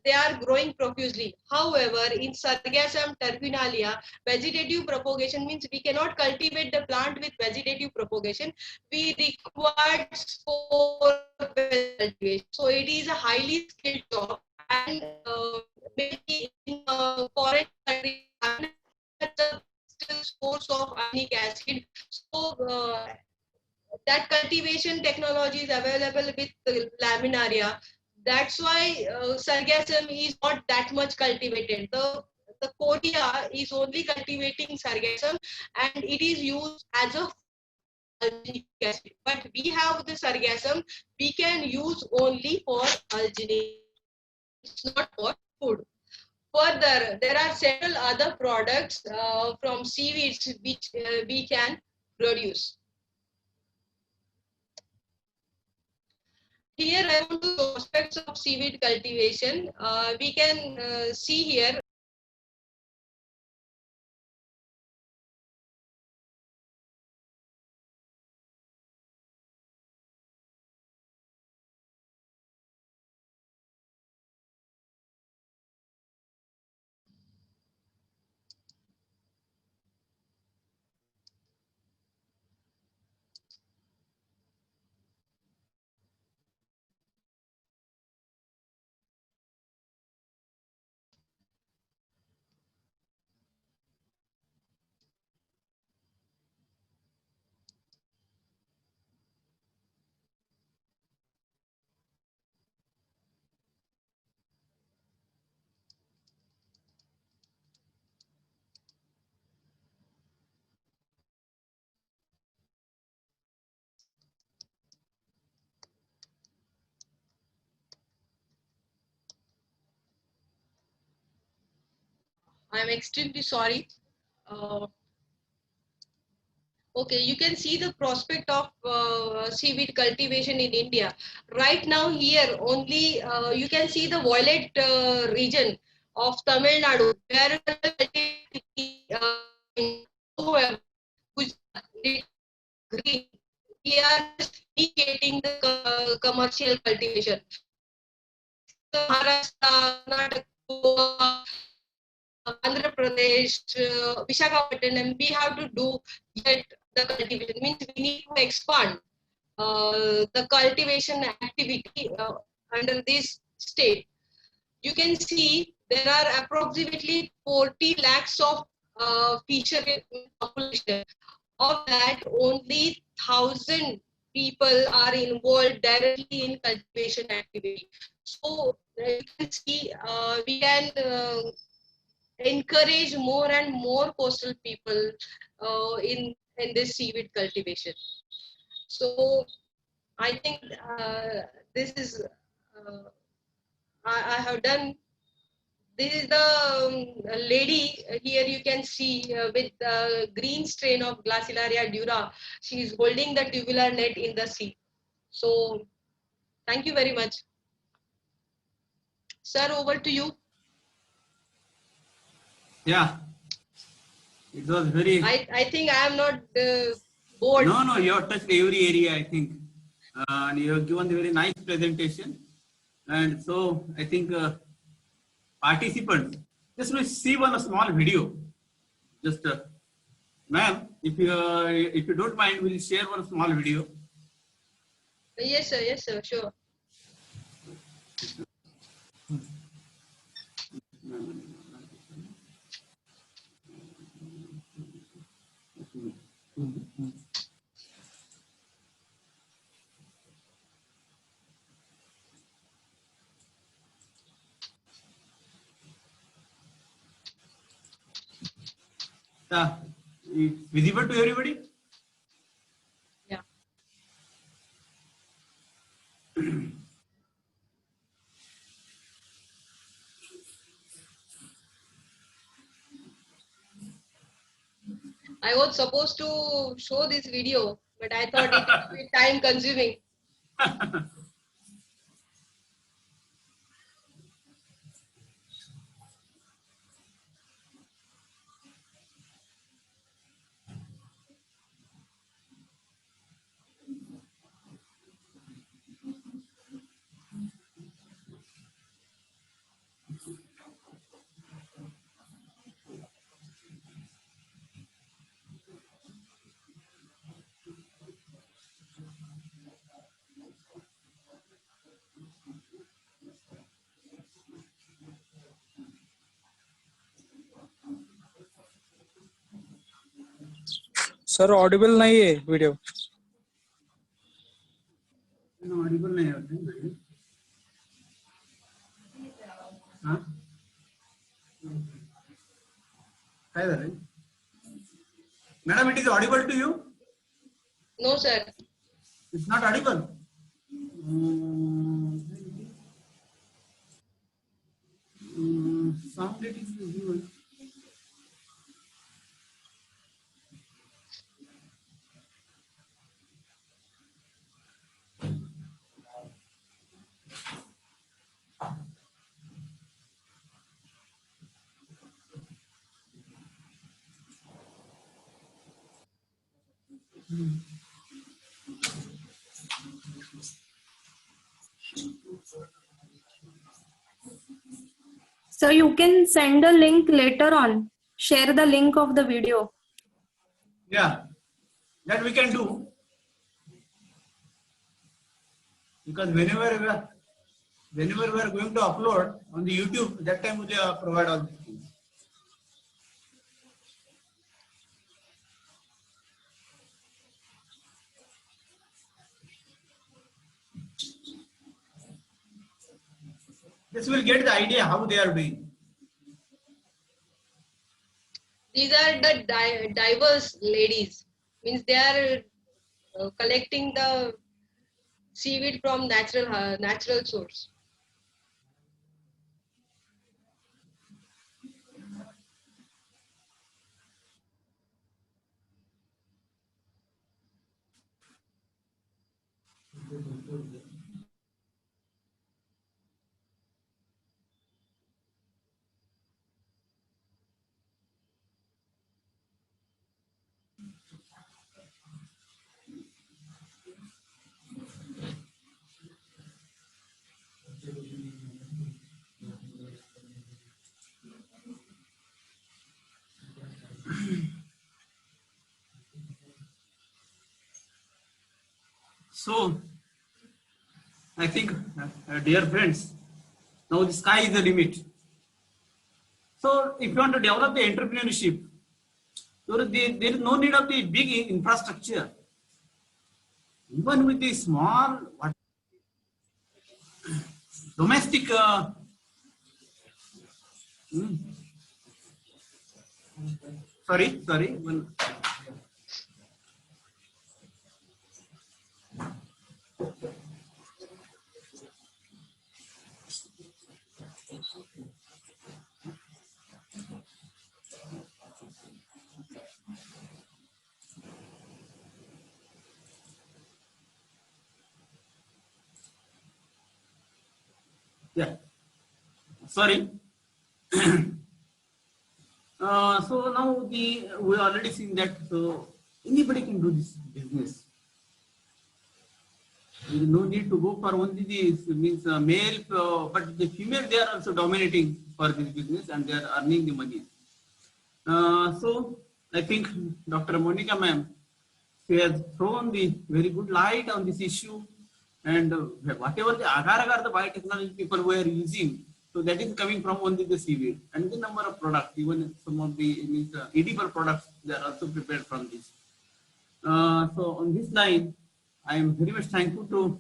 they are growing profusely. However, in Sargassum terminalia, vegetative propagation means we cannot cultivate the plant with vegetative propagation. We require spore cultivation. So it is a highly skilled job, and maybe in foreign countries source of ionic acid. So that cultivation technology is available with laminaria. That's why sargassum is not that much cultivated. The Korea is only cultivating sargassum, and it is used as a alginic acid. But we have the sargassum, we can use only for alginic, it's not for food. Further, there are several other products from seaweeds which we can produce. Here I want to show aspects of seaweed cultivation. We can see here. I'm extremely sorry. Uh, Okay, you can see the prospect of seaweed cultivation in India. Right now here only you can see the violet region of Tamil Nadu where green. We are just indicating the commercial cultivation. Maharashtra, Karnataka, Goa, Andhra Pradesh, Visakhapatnam, we have to do yet the cultivation. Means we need to expand the cultivation activity under this state. You can see there are approximately 40 lakhs of fishery population. Of that, only 1,000 people are involved directly in cultivation activity. So you can see we can encourage more and more coastal people in this seaweed cultivation. So I think this is I have done. This is the lady here you can see with the green strain of Glacilaria dura. She is holding the tubular net in the sea. So thank you very much. Sir, over to you. Yeah, it was very. I think I am not bored. No, you have touched every area, I think. And you have given a very nice presentation. And so I think participants, just will see one small video. Just, ma'am, if you don't mind, we'll share one small video. Yes, sir, sure. It's visible to everybody? Yeah. I was supposed to show this video, but I thought it would be time consuming. Sir audible नहीं है video. Audible नहीं होते. हाँ काय झालं madam? It is audible to you? No, sir. It's not audible. Sound it is visible. So you can send a link later on. Share the link of the video. Yeah, that we can do. Because whenever we are going to upload on the YouTube, that time we provide all these things. This will get the idea how they are doing. These are the diverse ladies. Means they are collecting the seaweed from natural source. So, I think, dear friends, now the sky is the limit. So, if you want to develop the entrepreneurship, there is no need of the big infrastructure. Even with the small domestic sorry. Yeah, sorry. So now we already seen that so anybody can do this business. There is no need to go for only this means male, but the female they are also dominating for this business and they are earning the money. So I think Dr. Monica ma'am, she has thrown the very good light on this issue, and whatever the agar the biotechnology people were using, so that is coming from only the seaweed, and the number of products, even some of the means, edible products, they are also prepared from this. So on this line, I am very much thankful to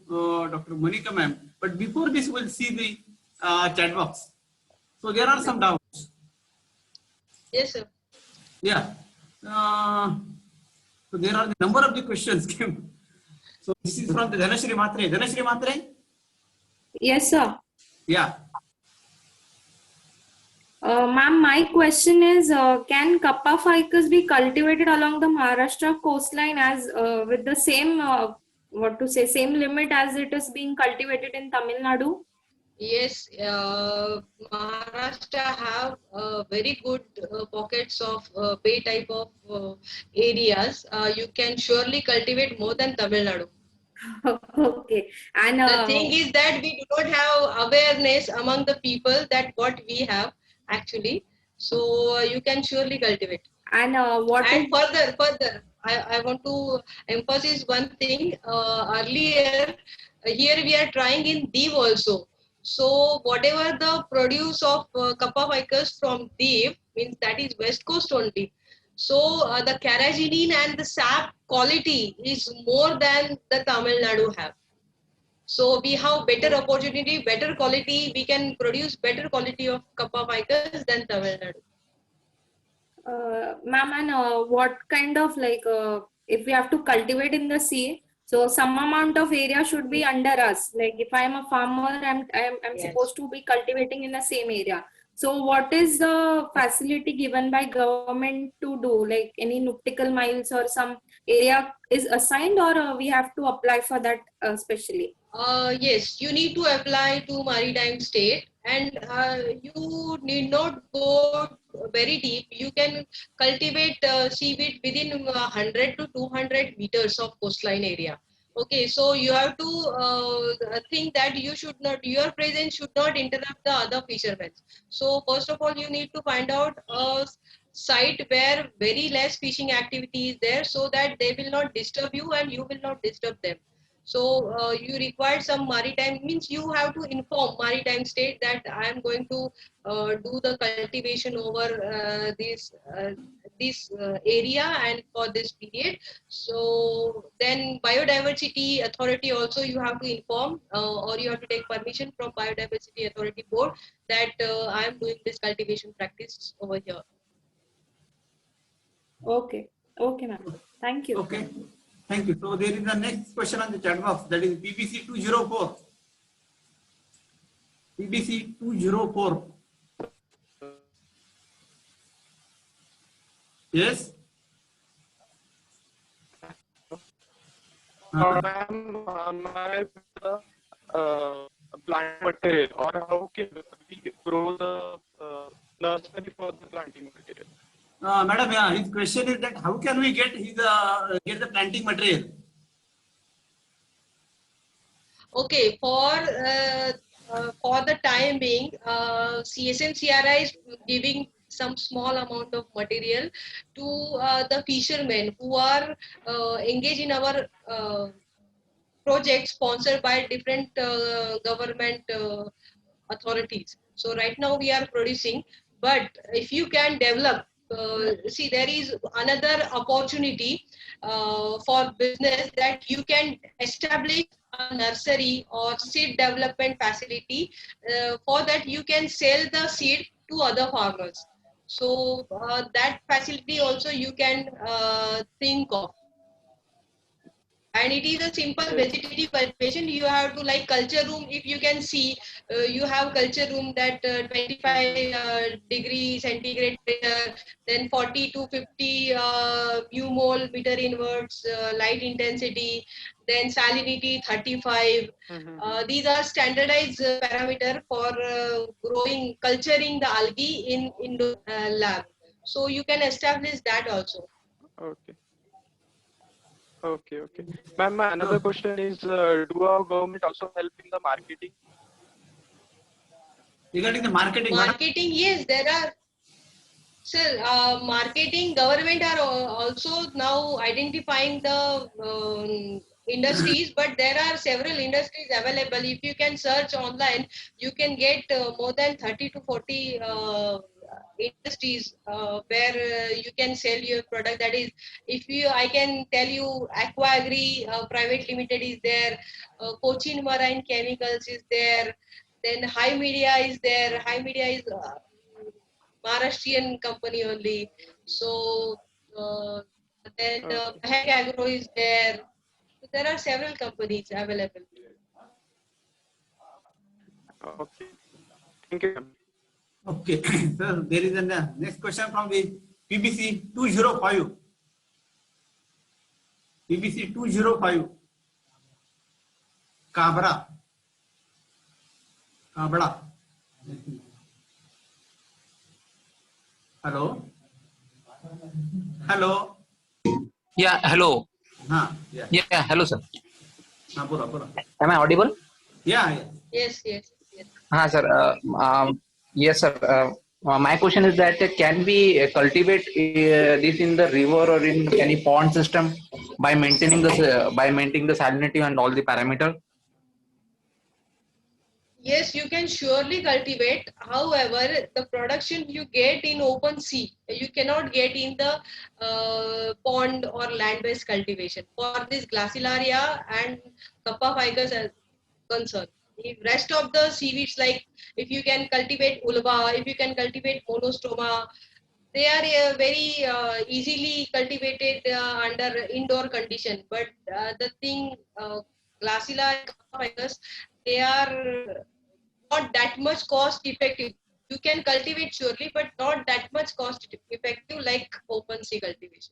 Dr. Monica ma'am. But before this, we'll see the chat box. So there are some doubts. Yes, sir. Yeah. So there are the number of the questions came. So this is from the Dhanashri Matre. Dhanashri Matre? Yes, sir. Yeah. Ma'am, my question is, can Kappa ficus be cultivated along the Maharashtra coastline as with the same, same limit as it is being cultivated in Tamil Nadu? Yes, Maharashtra have very good pockets of bay type of areas. You can surely cultivate more than Tamil Nadu. Okay. And The thing is that we do not have awareness among the people that what we have actually. So you can surely cultivate. and Further, I want to emphasize one thing. Earlier, here we are trying in Div also. So whatever the produce of Kappa ficus from Div means that is West Coast only. So the carrageenan and the sap quality is more than the Tamil Nadu have. So we have better opportunity, better quality. We can produce better quality of kappa ficus than Tamil Nadu. Ma'am, and what kind of if we have to cultivate in the sea, so some amount of area should be under us. Like if I'm a farmer, I'm Yes. supposed to be cultivating in the same area. So what is the facility given by government to do? Like any nautical miles or some area is assigned, or we have to apply for that specially? Yes, you need to apply to maritime state, and you need not go very deep. You can cultivate seaweed within 100 to 200 meters of coastline area. Okay, so you have to think that your presence should not interrupt the other fishermen. So first of all, you need to find out a site where very less fishing activity is there, so that they will not disturb you and you will not disturb them. So you require some maritime, means you have to inform maritime state that I am going to do the cultivation over this area and for this period. So then biodiversity authority also you have to inform, or you have to take permission from biodiversity authority board that I am doing this cultivation practice over here. Okay, okay, ma'am. Thank you. Okay. Thank you. So there is the next question on the chat box, that is PBC 204. PBC 204. Yes. Ma'am, my plant material, or how can we grow the nursery for the planting material? Madam, yeah, his question is that how can we get the planting material? Okay, for the time being, CSMCRI is giving some small amount of material to the fishermen who are engaged in our project sponsored by different government authorities. So right now we are producing, but if you can develop, see, there is another opportunity for business, that you can establish a nursery or seed development facility. For that you can sell the seed to other farmers. So that facility also you can think of. And it is a simple vegetative cultivation. You have to, like culture room, if you can see, you have culture room that 25 degree centigrade pressure, then 40 to 50 mole meter inverts light intensity, then salinity 35. These are standardized parameter for culturing the algae in indoor lab. So you can establish that also. Okay. Okay. Ma'am, my another question is, do our government also help in the marketing? Regarding the marketing, Marketing, yes, there are. Sir, marketing, government are also now identifying the industries, but there are several industries available. If you can search online, you can get more than 30 to 40 industries where you can sell your product. That is, I can tell you, Aqua Agri Private Limited is there, Cochin Marine Chemicals is there, then High Media is there. High Media is Maharashtrian company only. So then Mahek Agro is there. So there are several companies available. Okay. Thank you, ma'am. okay. So there is a next question from the PBC 205. PBC 205. Kabra. Hello. Yeah, hello. Yeah. Yeah, hello, sir. Pura. Am I audible? Yeah. Yes. Sir. Yes, sir. My question is that can we cultivate this in the river or in any pond system by maintaining the salinity and all the parameter? Yes, you can surely cultivate. However, the production you get in open sea, you cannot get in the pond or land-based cultivation. For this Glacilaria and Kappa ficus as concern. The rest of the seaweeds, like if you can cultivate ulva, if you can cultivate monostoma, they are very easily cultivated under indoor condition. But the thing, Glacilaria and Kappa ficus, they are not that much cost effective. You can cultivate surely, but not that much cost effective like open sea cultivation,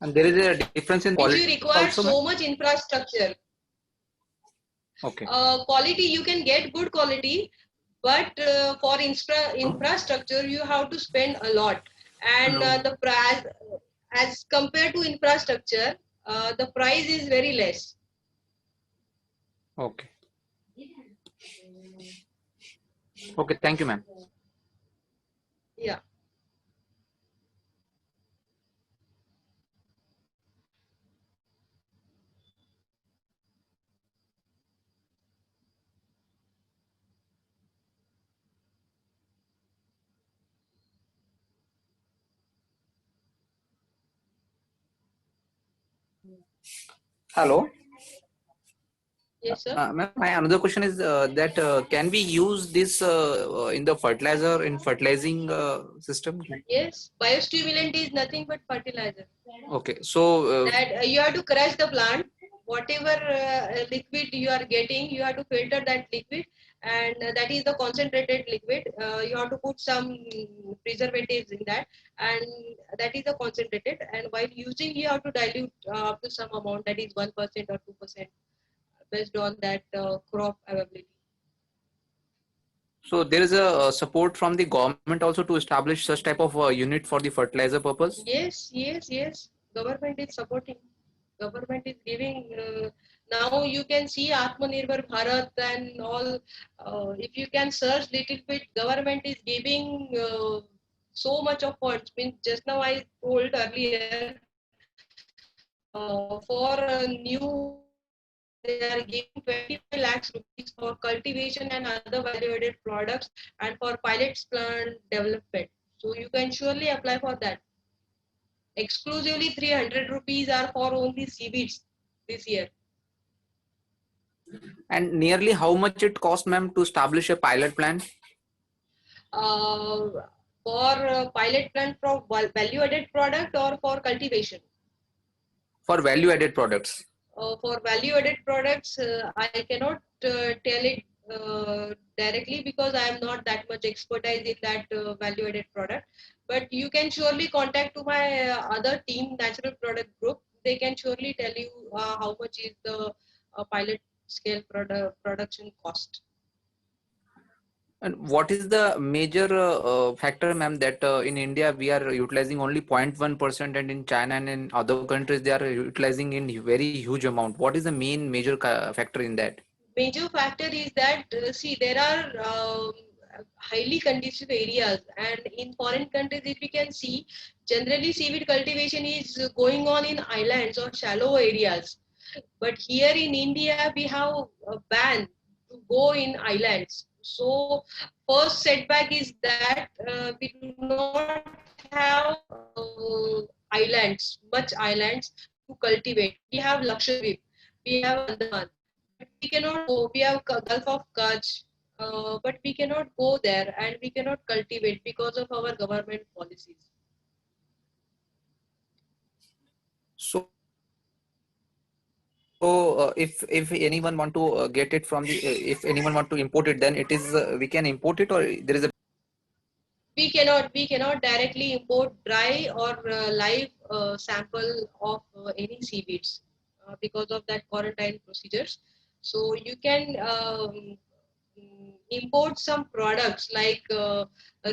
And there is a difference in which quality you require also, ma'am? so much infrastructure. Okay. Quality, you can get good quality, but for infrastructure, you have to spend a lot. And the price, as compared to infrastructure, the price is very less. Okay. Okay. Thank you, ma'am. Yeah. Hello. Yes, sir. Ma'am, my another question is that can we use this in the fertilizer in fertilizing system? Yes. Biostimulant is nothing but fertilizer. Okay. So That you have to crush the plant. Whatever liquid you are getting, you have to filter that liquid, and that is the concentrated liquid. You have to put some preservatives in that, and that is the concentrated. And while using, you have to dilute up to some amount, that is 1% or 2%, based on that crop availability. so there is a support from the government also to establish such type of unit for the fertilizer purpose. Yes, yes, yes. Government is supporting. Government is giving. Now you can see Atmanirbhar Bharat and all. If you can search little bit, government is giving so much of funds. Means just now I told earlier, for new, they are giving 25 lakhs rupees for cultivation and other value-added products, and for pilots plant development. So you can surely apply for that. Exclusively 300 rupees are for only seaweeds this year. And nearly how much it cost, ma'am, to establish a pilot plant? Uh, for pilot plant for value added product or for cultivation? For value added products. For value added products, I cannot tell it directly because I am not that much expertise in that value added product. But you can surely contact to my other team, Natural Product Group. They can surely tell you how much is the pilot scale production cost. And what is the major factor, ma'am, that in India we are utilizing only 0.1%, and in China and in other countries they are utilizing in very huge amount? What is the main major factor in that? Major factor is that see, there are highly conducive areas, and in foreign countries, if you can see, generally seaweed cultivation is going on in islands or shallow areas. But here in India, we have a ban to go in islands. So first setback is that we do not have islands, much islands to cultivate. We have Lakshadweep, we have Andaman, but we cannot go. We have Gulf of Kutch, but we cannot go there and we cannot cultivate because of our government policies. So if anyone want to get it from the if anyone want to import it, then it is we can import it, or there is a We cannot directly import dry or live sample of any seaweeds because of that quarantine procedures. So you can import some products like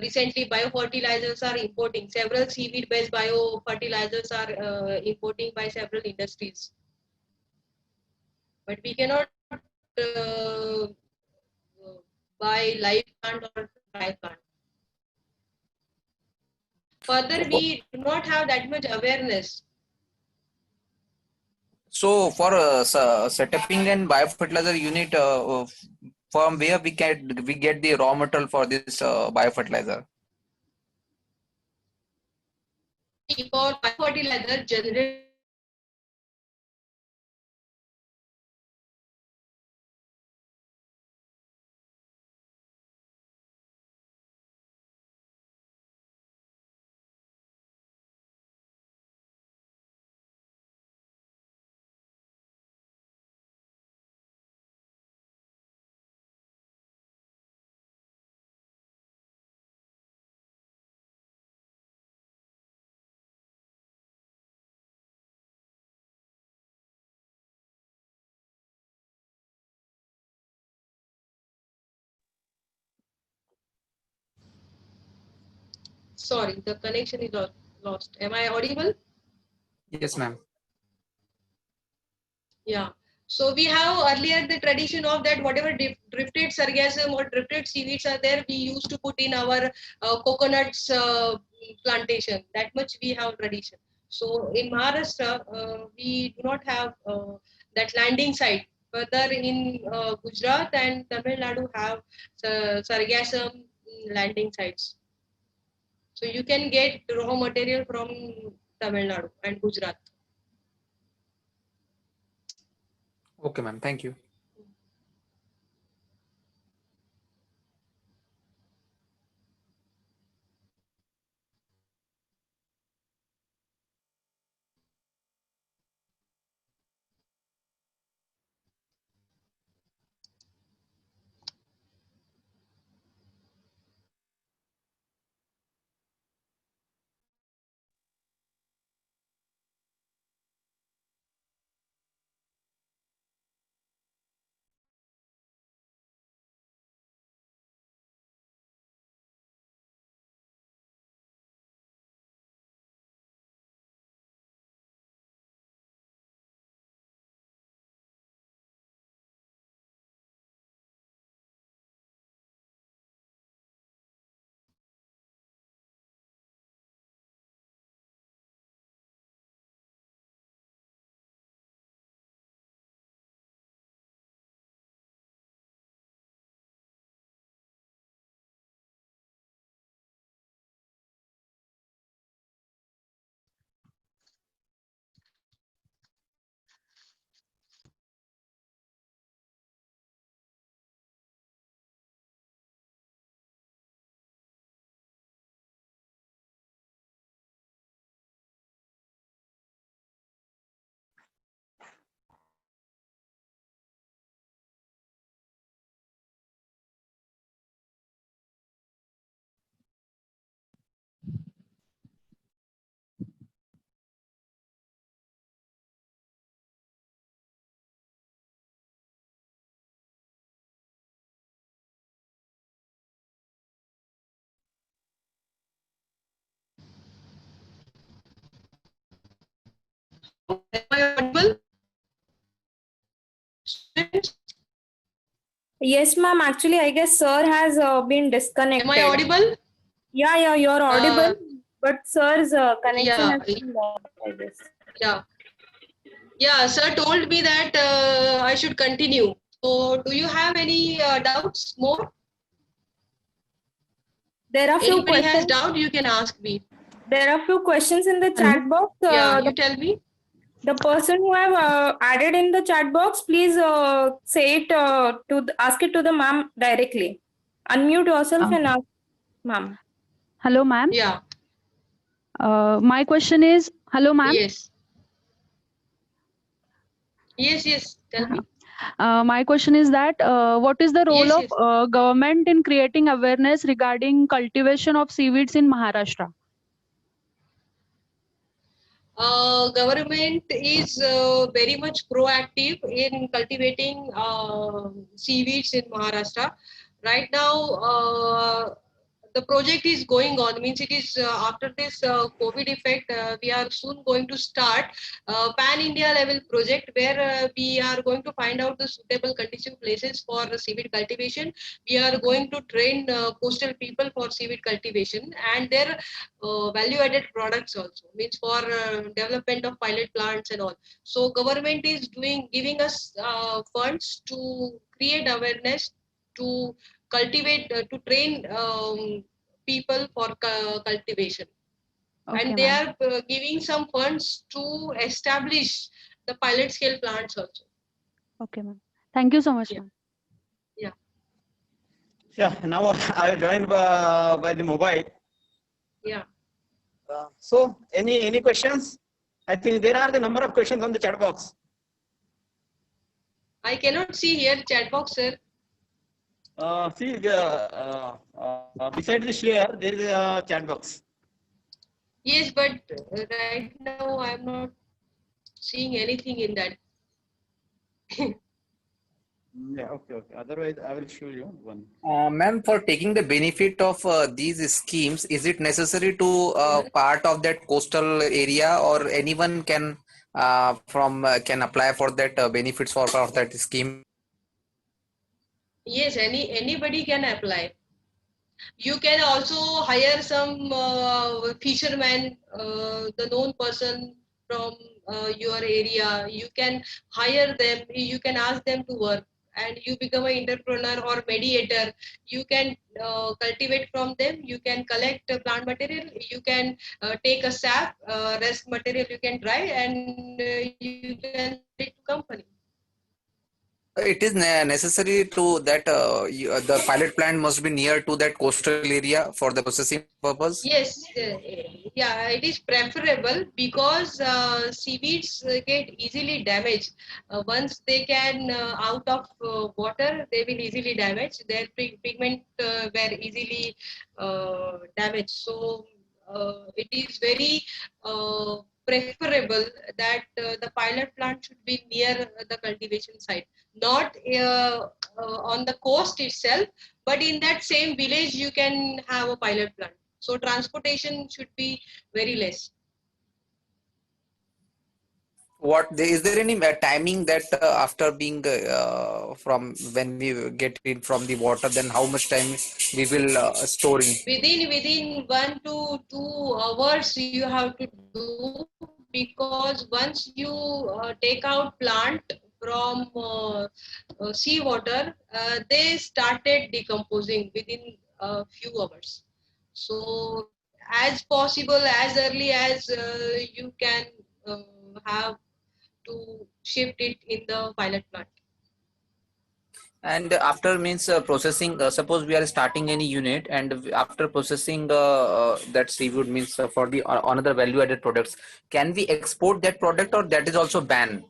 recently biofertilizers are importing, several seaweed based biofertilizers are importing by several industries, but we cannot buy live plant or dry plant. Further, we do not have that much awareness. So for setting and biofertilizer unit, from where we get the raw material for this biofertilizer? For fertilizer, generate sorry, the connection is lost. Am I audible? Yes, ma'am. Yeah. So we have earlier the tradition of that whatever drifted sargassum or drifted seaweeds are there, we used to put in our coconuts plantation. That much we have tradition. So in Maharashtra, we do not have that landing site. Further in Gujarat and Tamil Nadu have sargassum landing sites. So you can get raw material from Tamil Nadu and Gujarat. Okay, ma'am. Thank you. Am I audible? Students, Yes, ma'am. Actually, I guess sir has been disconnected. am I audible? Yeah, you're audible, but sir's connection Yeah, has been lost, I guess. yeah, yeah. Sir told me that I should continue. So, do you have any doubts more? There are few Anybody has questions. doubt, you can ask me. There are few questions in the chat box. Yeah, you tell me. The person who have added in the chat box, please say it ask it to the ma'am directly. Unmute yourself and ask ma'am. Hello, ma'am. Yeah, My question is, hello, ma'am. yes. Yes, yes. Tell me. My question is that what is the role Yes, of yes. government in creating awareness regarding cultivation of seaweeds in Maharashtra? Government is very much proactive in cultivating seaweeds in Maharashtra. Right now, the project is going on. Means it is after this COVID effect, we are soon going to start pan India level project where we are going to find out the suitable conducive places for seaweed cultivation. We are going to train coastal people for seaweed cultivation and their value added products also, means for development of pilot plants and all. So government is giving us funds to create awareness, to cultivate, to train people for cultivation. Okay, And they ma'am. are giving some funds to establish the pilot scale plants also. Okay, ma'am. Thank you so much, Yeah. ma'am. Yeah. Yeah, now I am joined by the mobile. Yeah. So any questions? I think there are the number of questions on the chat box. I cannot see here chat box, sir. See, beside the share, there is a chat box. Yes, but right now I'm not seeing anything in that. Yeah, okay. Otherwise, I will show you one. Ma'am, for taking the benefit of these schemes, is it necessary to part of that coastal area, or anyone can can apply for that benefits for that scheme? Yes, anybody can apply. You can also hire some fisherman, the known person from your area. You can hire them. You can ask them to work, and you become an entrepreneur or mediator. You can cultivate from them. You can collect plant material. You can take a sap, rest material. You can dry, and you can sell it to company. It is necessary to that the pilot plant must be near to that coastal area for the processing purpose. Yes, yeah, it is preferable because seaweeds get easily damaged. Once they can out of water, they will easily damage. Their pigment were easily damaged. So it is very preferable that the pilot plant should be near the cultivation site, not on the coast itself, but in that same village you can have a pilot plant. So transportation should be very less. Is there any timing that after being from when we get it from the water, then how much time we will storing? Within 1 to 2 hours you have to do, because once you take out plant from seawater, they started decomposing within a few hours. So as possible, as early as you can have to shift it in the pilot plant. And after means processing, suppose we are starting any unit, and after processing that seafood means for the another value added products, can we export that product, or that is also banned?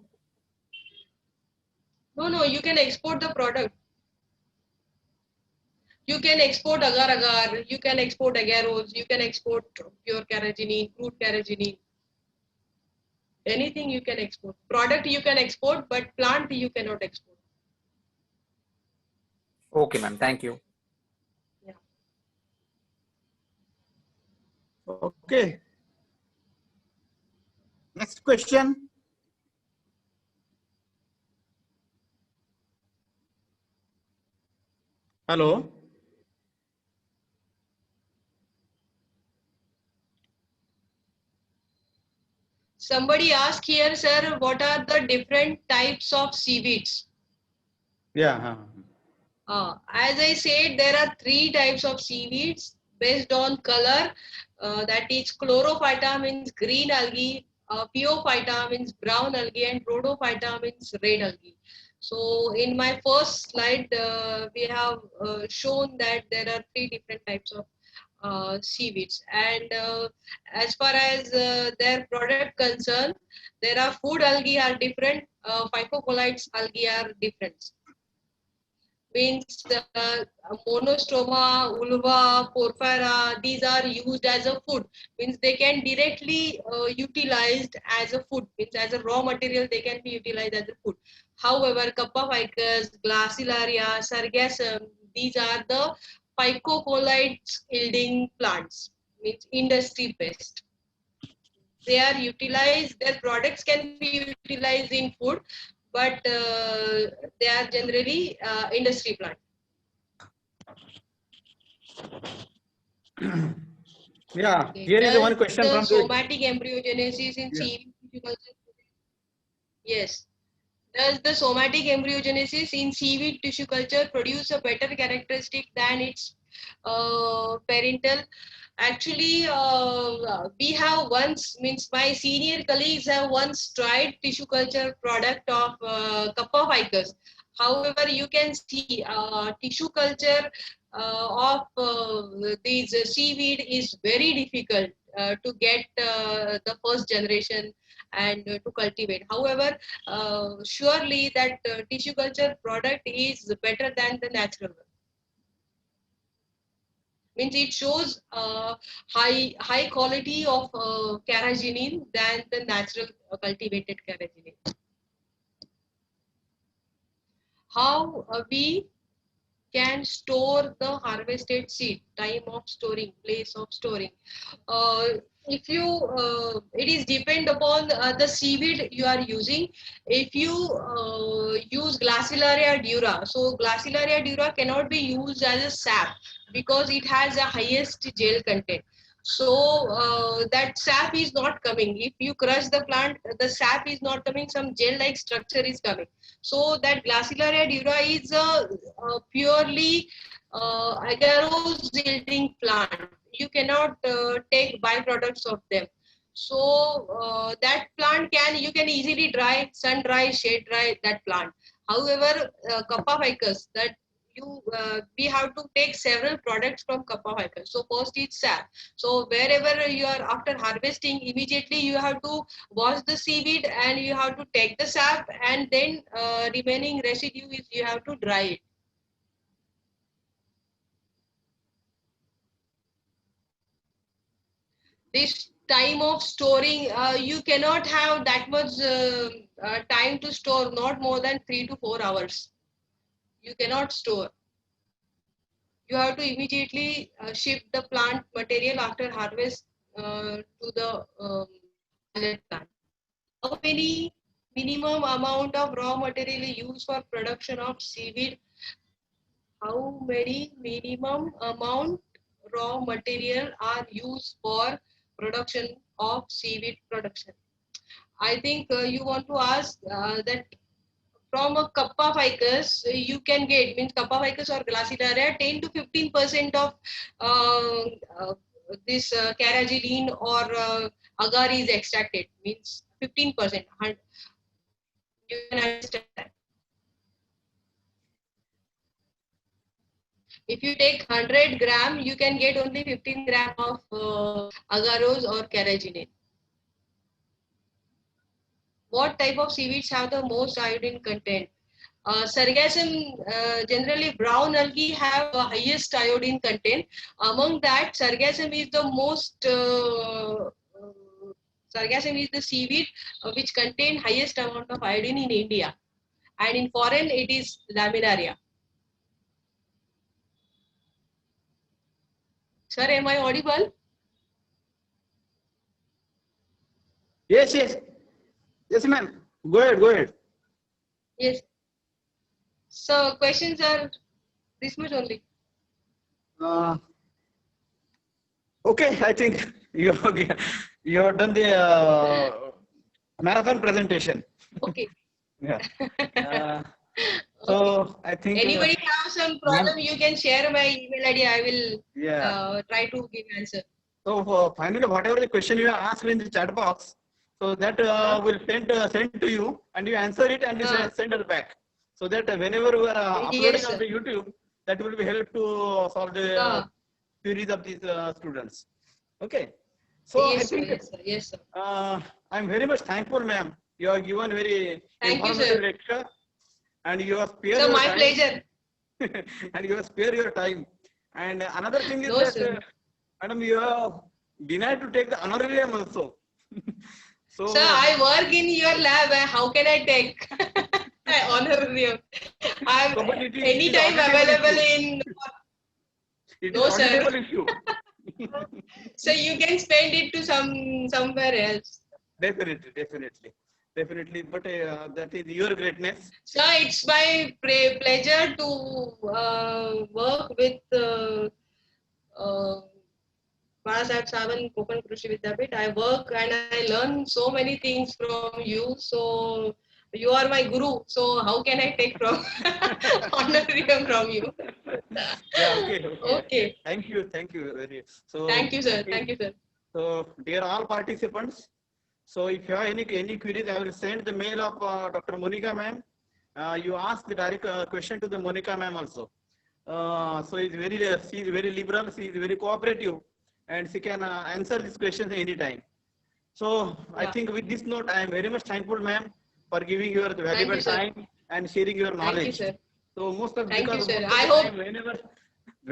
No, you can export the product. You can export agar agar, you can export agaros, you can export pure carrageenan, crude carrageenan. Anything you can export. Product you can export, but plant you cannot export. Okay, ma'am. Thank you. Yeah. Okay. Next question. Hello. Somebody asked here, sir, what are the different types of seaweeds? Yeah. As I said, there are 3 types of seaweeds based on color. That is chlorophyta means green algae, pheophyta means brown algae, and rhodophyta means red algae. So in my first slide, we have shown that there are 3 different types of seaweeds, and as far as their product concerned, there are food algae are different, phycocolloids algae are different. Means monostoma, ulva, porphyra, these are used as a food. Means they can directly utilized as a food. Means as a raw material, they can be utilized as a food. However, Kappa ficus, Glacilaria, Sargassum, these are the phycocolloids yielding plants, means industry based. They are utilized, their products can be utilized in food, but they are generally industry plant. Yeah, Okay. here is Does one question the from the. somatic embryogenesis in Yeah. seaweed tissue culture? Yes. Does the somatic embryogenesis in seaweed tissue culture produce a better characteristic than its parental? Actually, we have once, means my senior colleagues have once tried tissue culture product of Kappa ficus. However, you can see tissue culture of these seaweed is very difficult to get the first generation and to cultivate. However, surely that tissue culture product is better than the natural one. Means it shows high quality of carrageenan than the natural cultivated carrageenan. How we can store the harvested seed, time of storing, place of storing. If you it is depend upon the seaweed you are using. If you use Glacilaria dura, so Glacilaria dura cannot be used as a sap because it has the highest gel content. So that sap is not coming. If you crush the plant, the sap is not coming, some gel like structure is coming. So that Glacilaria dura is a purely agarose yielding plant. You cannot take byproducts of them. So that plant you can easily dry, sun dry, shade dry that plant. However, Kappa ficus, that we have to take several products from Kappa ficus. So first is sap. So wherever you are after harvesting, immediately you have to wash the seaweed and you have to take the sap, and then remaining residue is you have to dry it. This time of storing, you cannot have that much time to store, not more than 3 to 4 hours. You cannot store. You have to immediately ship the plant material after harvest to the pilot plant. How many minimum amount of raw material is used for production of seaweed? How many minimum amount raw material are used for production of seaweed production? I think you want to ask that from a Kappa ficus, you can get, means Kappa ficus or Glacilaria, 10 to 15% of this carrageenan or agar is extracted, means 15%. You can understand that. If you take 100 gram, you can get only 15 gram of agarose or carrageenan. What type of seaweeds have the most iodine content? Sargassum, generally brown algae have the highest iodine content. Among that, sargassum is the most, sargassum is the seaweed which contain highest amount of iodine in India. And in foreign, it is Laminaria. Sir, am I audible? Yes, yes. Yes, ma'am. Go ahead, go ahead. Yes. So questions are this much only. Okay, I think you have done the marathon presentation. Okay. Yeah. So I think. Anybody have some problem, you can share my email ID. I will Yeah. try to give answer. So finally, whatever the question you have asked in the chat box, so that will send to you, and you answer it and you send it back. So that whenever we are uploading Yes, on the YouTube, that will be help to solve the queries of these students. Okay. So yes, I think yes, sir. Yes, sir. I'm very much thankful, ma'am. You have given very Thank you, informative sir. lecture, and you have spared So your my time. pleasure. And you have spared your time. And another thing is No, that, sir. madam, you have denied to take the honorarium also. So, Sir, I work in your lab. How can I take honorarium? I'm so but it is anytime already with available you. in. It No, is sir. auditable issue. So you can spend it to somewhere else. Definitely. But that is your greatness. So it's my pleasure to work with Bala Savan Konkan Krishi Vidyapit. I work and I learn so many things from you. So you are my guru. So how can I take from honorarium from you? Yeah. Okay. Okay. Thank you. Very. So. Thank you, sir. Okay. Thank you, sir. So, dear all participants, so if you have any queries, I will send the mail of Dr. Monica ma'am. You ask the direct question to the Monica ma'am also. So she is very liberal, she is very cooperative, and she can answer these questions anytime. So I Yeah. think with this note, I am very much thankful, ma'am, for giving your valuable sir. time and sharing your knowledge. Thank you, sir. So most of Thank you, because sir. most of I the hope- time,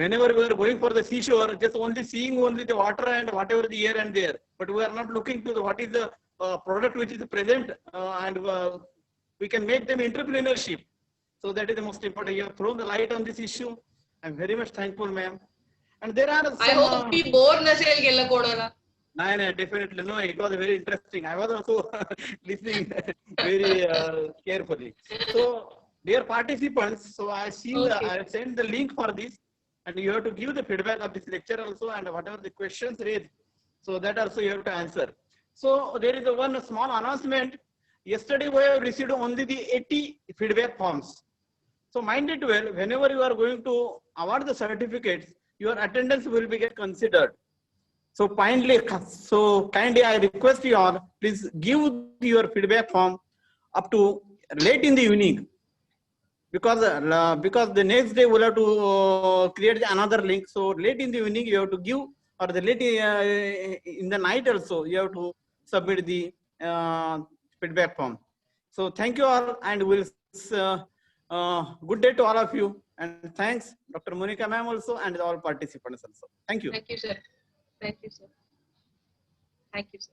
whenever we are going for the seashore, just only seeing only the water and whatever the here and there, but we are not looking to what is the product which is present and we can make them entrepreneurship. So that is the most important. You have thrown the light on this issue. I'm very much thankful, ma'am. And there are some. I hope we bore नसेल गेलं कोणाला. No, definitely no. It was very interesting. I was also listening very carefully. So, dear participants, so I see Okay. I sent the link for this, and you have to give the feedback of this lecture also, and whatever the questions raised, so that also you have to answer. So there is one small announcement. Yesterday we have received only the 80 feedback forms. So mind it well, whenever you are going to award the certificates, your attendance will be get considered. So kindly I request you all, please give your feedback form up to late in the evening, because the next day we'll have to create another link. So late in the evening you have to give, or the late in the night also you have to submit the feedback form. So thank you all, and we'll good day to all of you, and thanks Dr. Monica ma'am also, and all participants also. Thank you. Thank you, sir. Thank you, sir. Thank you, sir.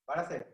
Bala sir.